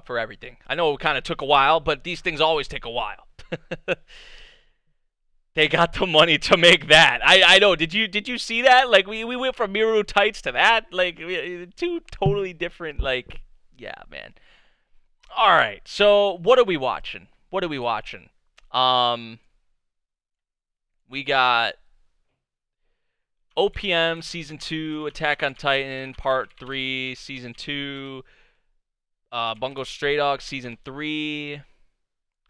For everything. I know it kind of took a while, but these things always take a while. They got the money to make that. I know. Did you see that? Like we went from Miru Tights to that. Like two totally different. Like yeah, man. All right. So what are we watching? What are we watching? We got OPM Season 2, Attack on Titan Part 3, Season 2, Bungo Stray Dogs Season 3.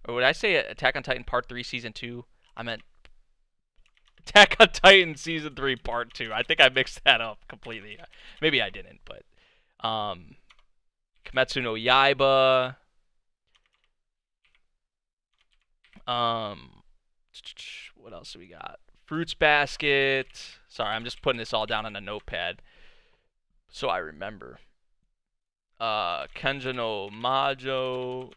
Or would I say Attack on Titan Part 3, Season 2? I meant Attack on Titan Season 3 Part 2. I think I mixed that up completely. Maybe I didn't, but Kimetsu no Yaiba. What else do we got? Fruits Basket. Sorry, I'm just putting this all down on a notepad so I remember. Kenja no Majo,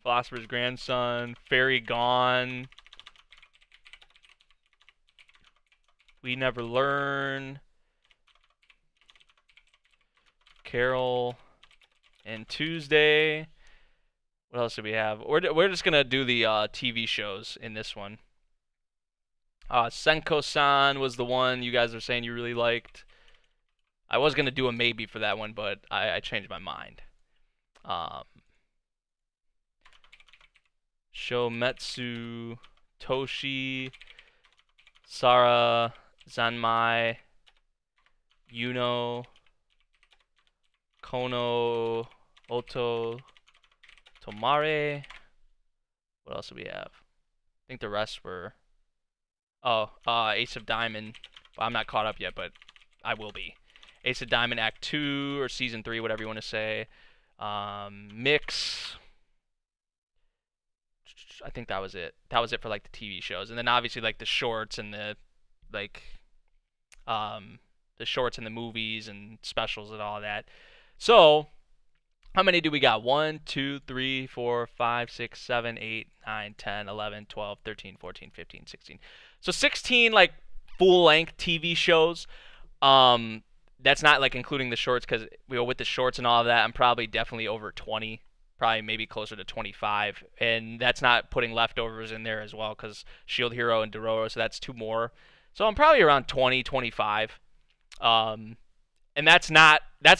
Philosopher's Grandson, Fairy Gone, We Never Learn, Carol, and Tuesday. What else do we have? We're just gonna do the TV shows in this one. Senko-san was the one you guys were saying you really liked. I was gonna do a maybe for that one, but I changed my mind. Shometsu, Toshi, Sara, Zanmai, Yuno, Kono, Oto, Tomare. What else do we have? I think the rest were... Oh, Ace of Diamond. Well, I'm not caught up yet, but I will be. Ace of Diamond Act 2 or Season 3, whatever you want to say. Mix. I think that was it. That was it for like the TV shows, and then obviously like the shorts and the like, the shorts and the movies and specials and all that. So, how many do we got? 1, 2, 3, 4, 5, 6, 7, 8, 9, 10, 11, 12, 13, 14, 15, 16. So 16 like full-length TV shows. That's not like including the shorts because with the shorts and all of that, I'm probably definitely over 20. Probably maybe closer to 25, and that's not putting leftovers in there as well because Shield Hero and Dororo, so that's 2 more. So I'm probably around 20, 25. And that's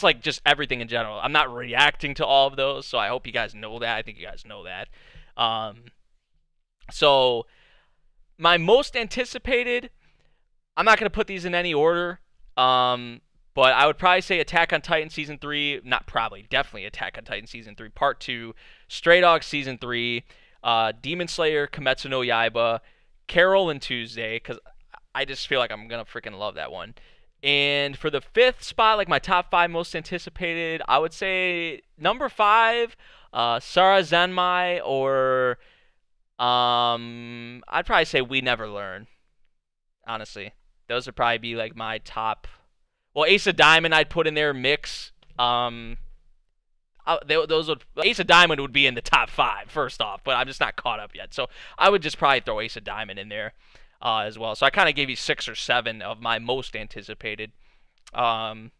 like just everything in general. I'm not reacting to all of those, so I hope you guys know that. I think you guys know that. So my most anticipated, I'm not going to put these in any order. But I would probably say Attack on Titan Season 3, not probably, definitely Attack on Titan Season 3, Part 2, Stray Dogs Season 3, Demon Slayer, Kimetsu no Yaiba, Carol and Tuesday, because I just feel like I'm going to freaking love that one. And for the 5th spot, like my top 5 most anticipated, I would say number 5, Sara Zanmai, or I'd probably say We Never Learn, honestly. Those would probably be like my top... Well, Ace of Diamond I'd put in there, Mix. Ace of Diamond would be in the top 5 first off, but I'm just not caught up yet. So I would just probably throw Ace of Diamond in there. as well. So I kind of gave you 6 or 7 of my most anticipated. Um,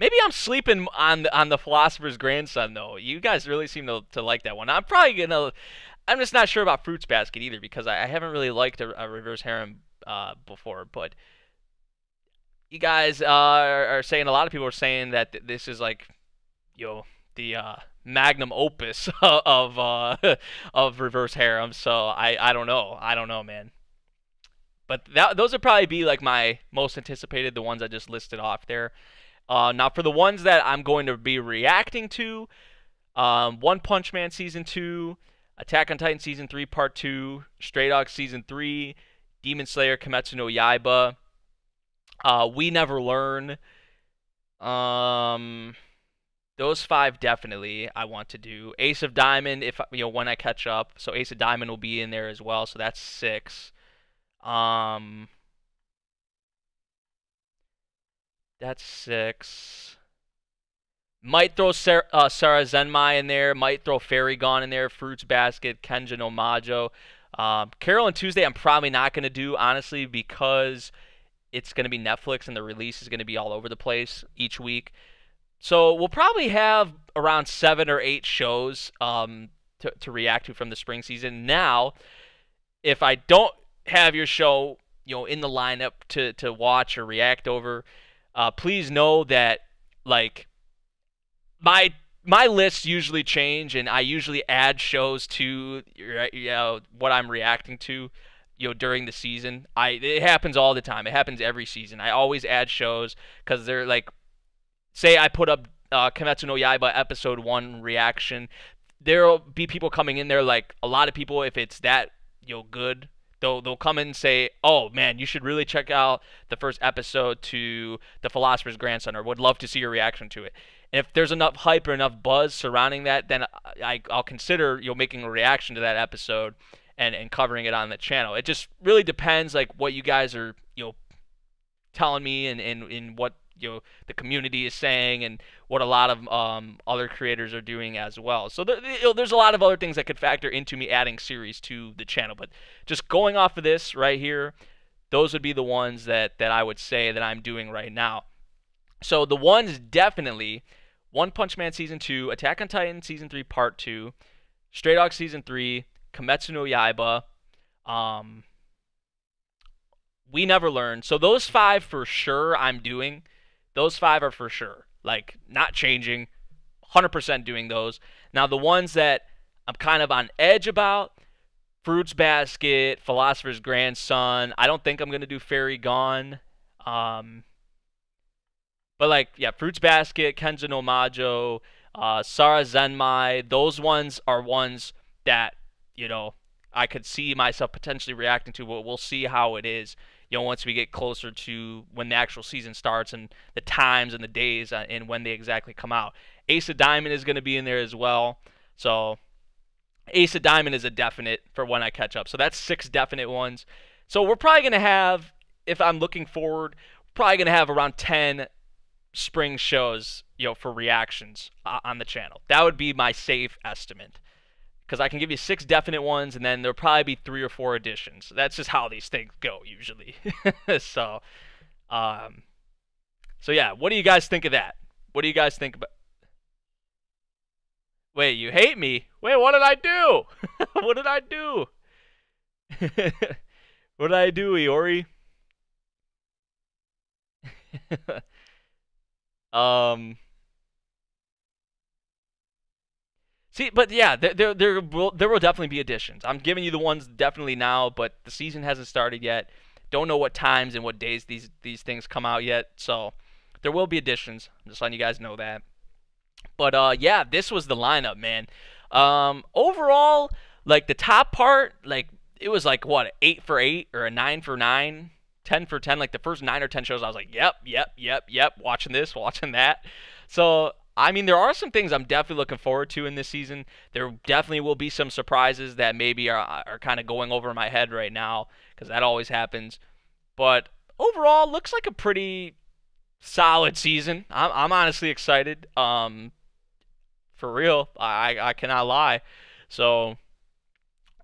Maybe I'm sleeping on the Philosopher's Grandson though. You guys really seem to like that one. I'm just not sure about Fruits Basket either because I haven't really liked a reverse harem before. But you guys are saying, a lot of people are saying that this is like, the magnum opus of of reverse harem. So I don't know. I don't know, man. But those would probably be like my most anticipated, the ones I just listed off there. Now for the ones that I'm going to be reacting to, One Punch Man Season 2, Attack on Titan Season 3 Part 2, Stray Dogs Season 3, Demon Slayer Kimetsu no Yaiba, We Never Learn. Those 5 definitely I want to do. Ace of Diamond, if when I catch up. So Ace of Diamond will be in there as well, so that's 6. That's 6. Might throw Sarah Zenmai in there. Might throw Fairy Gone in there. Fruits Basket, Kenja no Majo. Carol and Tuesday I'm probably not going to do, honestly, because it's going to be Netflix and the release is going to be all over the place each week. So we'll probably have around 7 or 8 shows to react to from the spring season. Now, if I don't have your show in the lineup to watch or react over, please know that like my lists usually change, and I usually add shows to what I'm reacting to during the season. It happens all the time. It happens every season. I always add shows because they're like, say I put up Kimetsu no Yaiba episode 1 reaction, there'll be people coming in there, like a lot of people, if it's that good, they'll come in and say, "Oh man, you should really check out the first episode to The Philosopher's Grandson," or "Would love to see your reaction to it." And if there's enough hype or enough buzz surrounding that, then I'll consider making a reaction to that episode and covering it on the channel. It just really depends, like what you guys are telling me and what the community is saying, and what a lot of other creators are doing as well. So there's a lot of other things that could factor into me adding series to the channel. But just going off of this right here, those would be the ones that I would say that I'm doing right now. So the ones definitely: One Punch Man Season 2, Attack on Titan Season 3 Part 2, Stray Dogs Season 3, Kimetsu no Yaiba, We Never Learn. So those 5 for sure I'm doing. Those 5 are for sure. Like, not changing. 100% doing those. Now, the ones that I'm kind of on edge about: Fruits Basket, Philosopher's Grandson. I don't think I'm going to do Fairy Gone. But, like, yeah, Fruits Basket, Kenja no Majo, Sara Zenmai. Those ones are ones that, I could see myself potentially reacting to. We'll see how it is, once we get closer to when the actual season starts, and the times and the days and when they exactly come out. Ace of Diamond is going to be in there as well. So Ace of Diamond is a definite for when I catch up. So that's 6 definite ones. So we're probably going to have, if I'm looking forward, probably going to have around 10 spring shows, for reactions on the channel. That would be my safe estimate, because I can give you 6 definite ones, and then there'll probably be 3 or 4 additions. That's just how these things go usually. So yeah, what do you guys think of that? What do you guys think about? Wait, you hate me? Wait, what did I do? What did I do? What did I do, Iori? See, but yeah, there will definitely be additions. I'm giving you the ones definitely now, but the season hasn't started yet. Don't know what times and what days these things come out yet, so there will be additions. I'm just letting you guys know that. But yeah, this was the lineup, man. Overall, like the top part, like it was like what, an 8 for 8 or a 9 for 9, 10 for 10. Like the first 9 or 10 shows, I was like, yep, watching this, watching that. So I mean, there are some things I'm definitely looking forward to in this season. There definitely will be some surprises that maybe are kind of going over my head right now, because that always happens. But overall, looks like a pretty solid season. I'm honestly excited. For real, I cannot lie. So,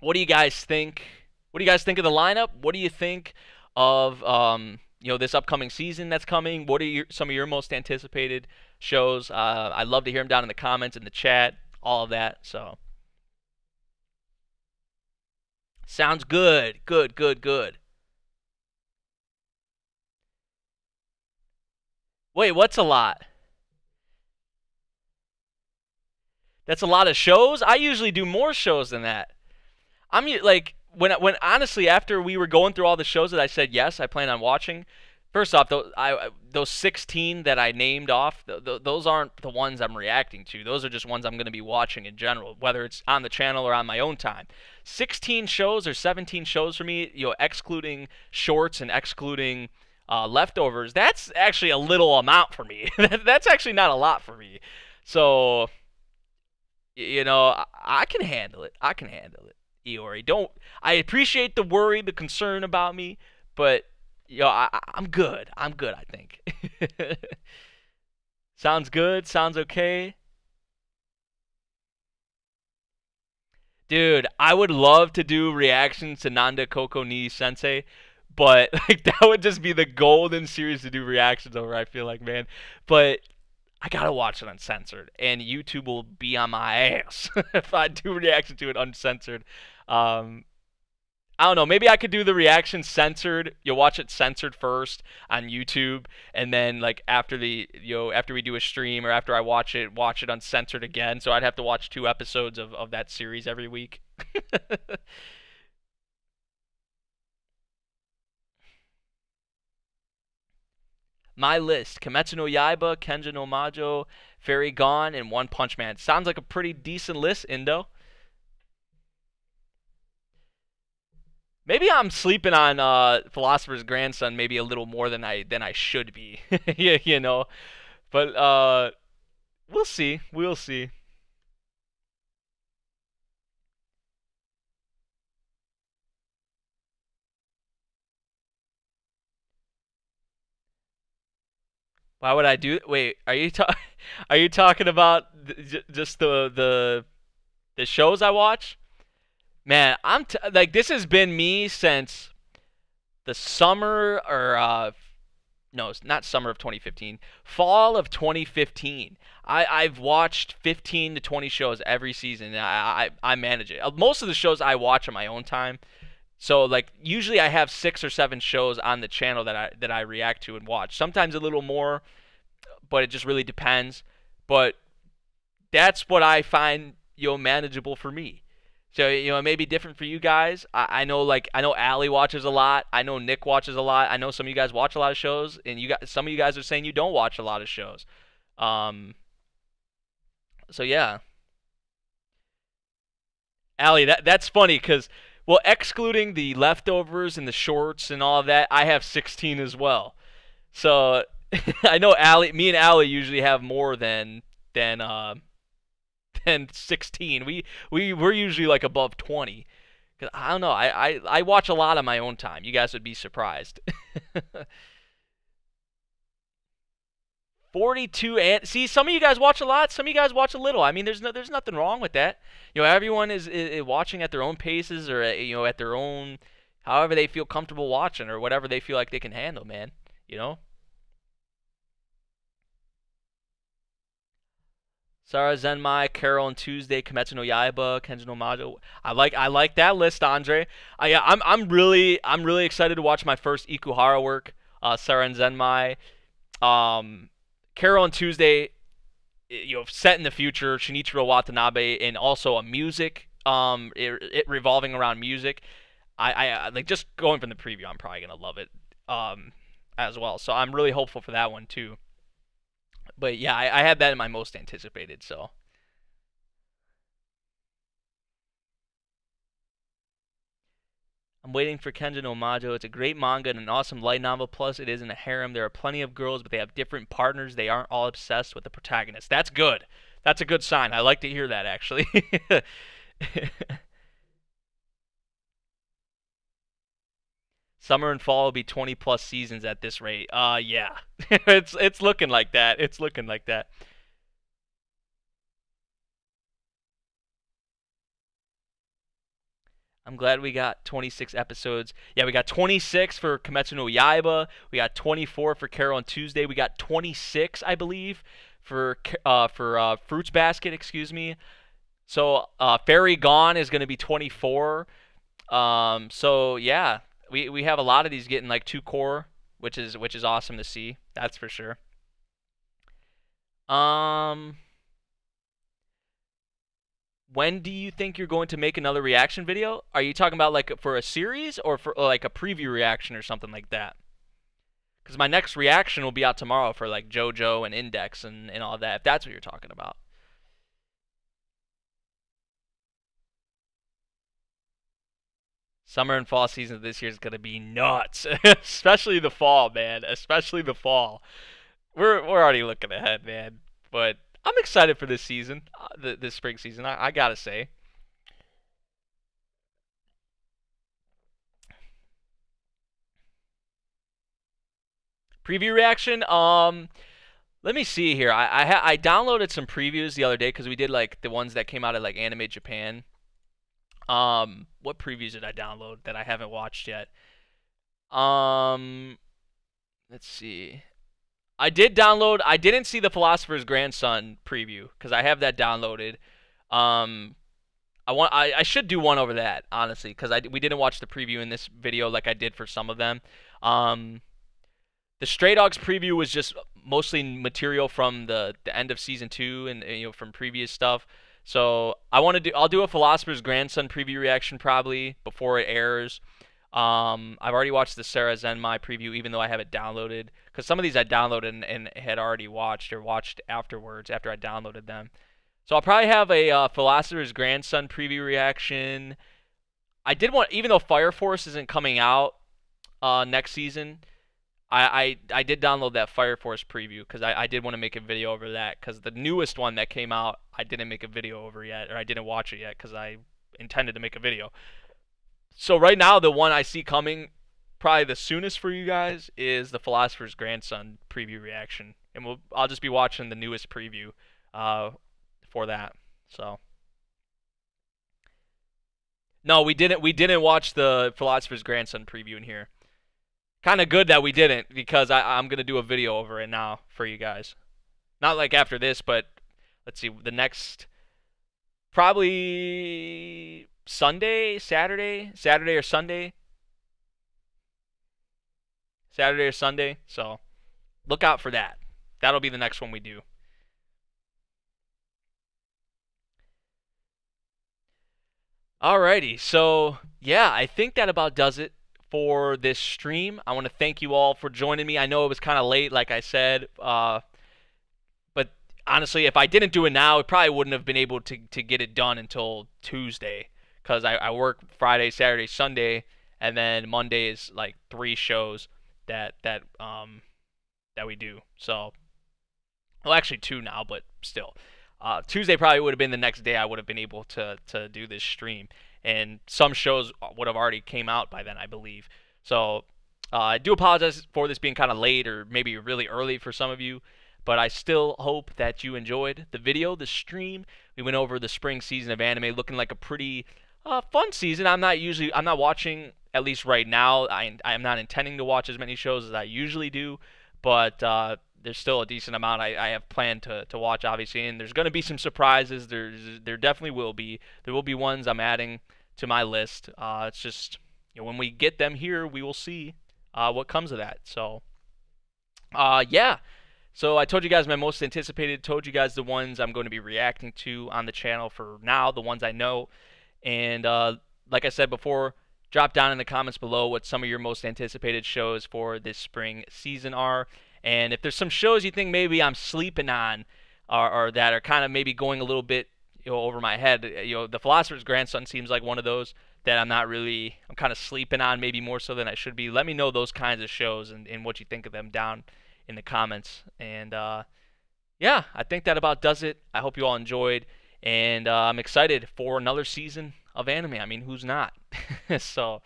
what do you guys think? What do you guys think of the lineup? What do you think of this upcoming season that's coming? What are some of your most anticipated shows? I'd love to hear them down in the comments, in the chat, all of that. So sounds good. Good, good, good. Wait, what's a lot? That's a lot of shows? I usually do more shows than that. Like when honestly after we were going through all the shows that I said yes, I plan on watching. First off, those 16 that I named off, those aren't the ones I'm reacting to. Those are just ones I'm going to be watching in general, whether it's on the channel or on my own time. 16 shows or 17 shows for me, excluding shorts and excluding leftovers. That's actually a little amount for me. That's actually not a lot for me. So I can handle it. I can handle it. Eori, don't. I appreciate the worry, the concern about me, but I'm good. I'm good. I think. Sounds good. Sounds okay. Dude, I would love to do reactions to Nanda Koko ni Sensei, but like that would just be the golden series to do reactions over, I feel like, man. But I gotta watch it uncensored, and YouTube will be on my ass if I do reaction to it uncensored. Um, I don't know. Maybe I could do the reaction censored. You'll watch it censored first on YouTube, and then like after we do a stream or after I watch it uncensored again. So I'd have to watch 2 episodes of that series every week. My list: Kimetsu no Yaiba, Kenja no Majo, Fairy Gone, and One Punch Man. Sounds like a pretty decent list, Indo. Maybe I'm sleeping on Philosopher's Grandson maybe a little more than I should be. Yeah, But we'll see. We'll see. Why would I do? Wait, are you talking about just the shows I watch? Man, like this has been me since the summer or no, it's not summer of 2015, fall of 2015. I've watched 15 to 20 shows every season. I manage it. Most of the shows I watch on my own time. So like usually I have 6 or 7 shows on the channel that I react to and watch. Sometimes a little more, but it just really depends. But that's what I find manageable for me. So it may be different for you guys. I know Allie watches a lot. I know Nick watches a lot. I know some of you guys watch a lot of shows, and some of you guys are saying you don't watch a lot of shows. Um, so yeah, Allie, that's funny because well, excluding the leftovers and the shorts and all of that, I have 16 as well. So I know Allie, me and Allie usually have more than 16. We're usually like above 20. Cause I don't know. I watch a lot on my own time. You guys would be surprised. 42 and see some of you guys watch a lot, some of you guys watch a little. I mean there's nothing wrong with that. Everyone is watching at their own paces or at their own however they feel comfortable watching or whatever they feel like they can handle, man. You know? Sarah Zenmai, Carol and Tuesday, Kimetsu no Yaiba, Kenji no Majo. I like that list, Andre. I'm really excited to watch my first Ikuhara work. Sarah and Zenmai, Carol and Tuesday. Set in the future, Shinichiro Watanabe, and also a music. It revolving around music. I like just going from the preview. I'm probably gonna love it. As well. So I'm really hopeful for that one too. But yeah, I had that in my most anticipated. So I'm waiting for Kenja no Majo. It's a great manga and an awesome light novel. Plus, it isn't a harem. There are plenty of girls, but they have different partners. They aren't all obsessed with the protagonist. That's good. That's a good sign. I like to hear that, actually. Summer and fall will be 20 plus seasons at this rate. Yeah. It's looking like that. It's looking like that. I'm glad we got 26 episodes. Yeah, we got 26 for Kimetsu no Yaiba. We got 24 for Carol and Tuesday. We got 26, I believe, for Fruits Basket. Excuse me. So Fairy Gone is going to be 24. So yeah, we have a lot of these getting like 2 core, which is awesome to see. That's for sure. Um, when do you think you're going to make another reaction video? Are you talking about like for a series or for like a preview reaction or something like that? Because my next reaction will be out tomorrow for like JoJo and Index and all that, if that's what you're talking about. Summer and fall season of this year is going to be nuts. Especially the fall, man. Especially the fall. We're already looking ahead, man. But I'm excited for this season, this spring season. I gotta say. Preview reaction. Let me see here. I downloaded some previews the other day because we did like the ones that came out of like Anime Japan. What previews did I download that I haven't watched yet? Um, let's see. I did download. I didn't see the Philosopher's Grandson preview because I have that downloaded. Um, I should do one over that honestly because we didn't watch the preview in this video like I did for some of them. Um, the Stray Dogs preview was just mostly material from the end of season 2 and from previous stuff. So I'll do a Philosopher's Grandson preview reaction probably before it airs. I've already watched the Sarah Zenmai preview even though I have it downloaded because some of these I downloaded and had already watched or watched afterwards after I downloaded them. So I'll probably have a Philosopher's Grandson preview reaction. I did want, even though Fire Force isn't coming out next season, I did download that Fire Force preview because I did want to make a video over that because the newest one that came out I didn't make a video over yet, or I didn't watch it yet because I intended to make a video. So right now the one I see coming probably the soonest for you guys is the Philosopher's Grandson preview reaction, and I'll just be watching the newest preview for that. So no, we didn't watch the Philosopher's Grandson preview in here. Kind of good that we didn't because I'm gonna do a video over it now for you guys. Not like after this, but let's see, the next probably Saturday or Sunday. Saturday or Sunday. So look out for that. That'll be the next one we do. Alrighty, so yeah, I think that about does it for this stream. I want to thank you all for joining me. I know it was kind of late, like I said, but honestly, if I didn't do it now, it probably wouldn't have been able to get it done until Tuesday because I work Friday, Saturday, Sunday, and then Monday is like 3 shows that we do. So, well, actually 2 now, but still. Tuesday probably would have been the next day I would have been able to do this stream, and some shows would have already came out by then, I believe. So I do apologize for this being kind of late or maybe really early for some of you, but I still hope that you enjoyed the video, the stream. We went over the spring season of anime, looking like a pretty fun season. I'm not watching, at least right now. I'm not intending to watch as many shows as I usually do, but there's still a decent amount I have planned to watch, obviously, and there's going to be some surprises. There definitely will be. There will be ones I'm adding to my list. It's just, when we get them here, we will see what comes of that. So, yeah. So I told you guys my most anticipated, told you guys the ones I'm going to be reacting to on the channel for now, the ones I know. And like I said before, drop down in the comments below what some of your most anticipated shows for this spring season are. And if there's some shows you think maybe I'm sleeping on, or that are kind of maybe going a little bit over my head, the Philosopher's Grandson seems like one of those that I'm kind of sleeping on, maybe more so than I should be. Let me know those kinds of shows and what you think of them down in the comments. And yeah, I think that about does it. I hope you all enjoyed, and I'm excited for another season of anime. I mean, who's not? So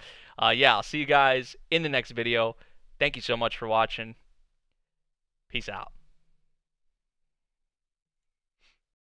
yeah, I'll see you guys in the next video. Thank you so much for watching. Peace out.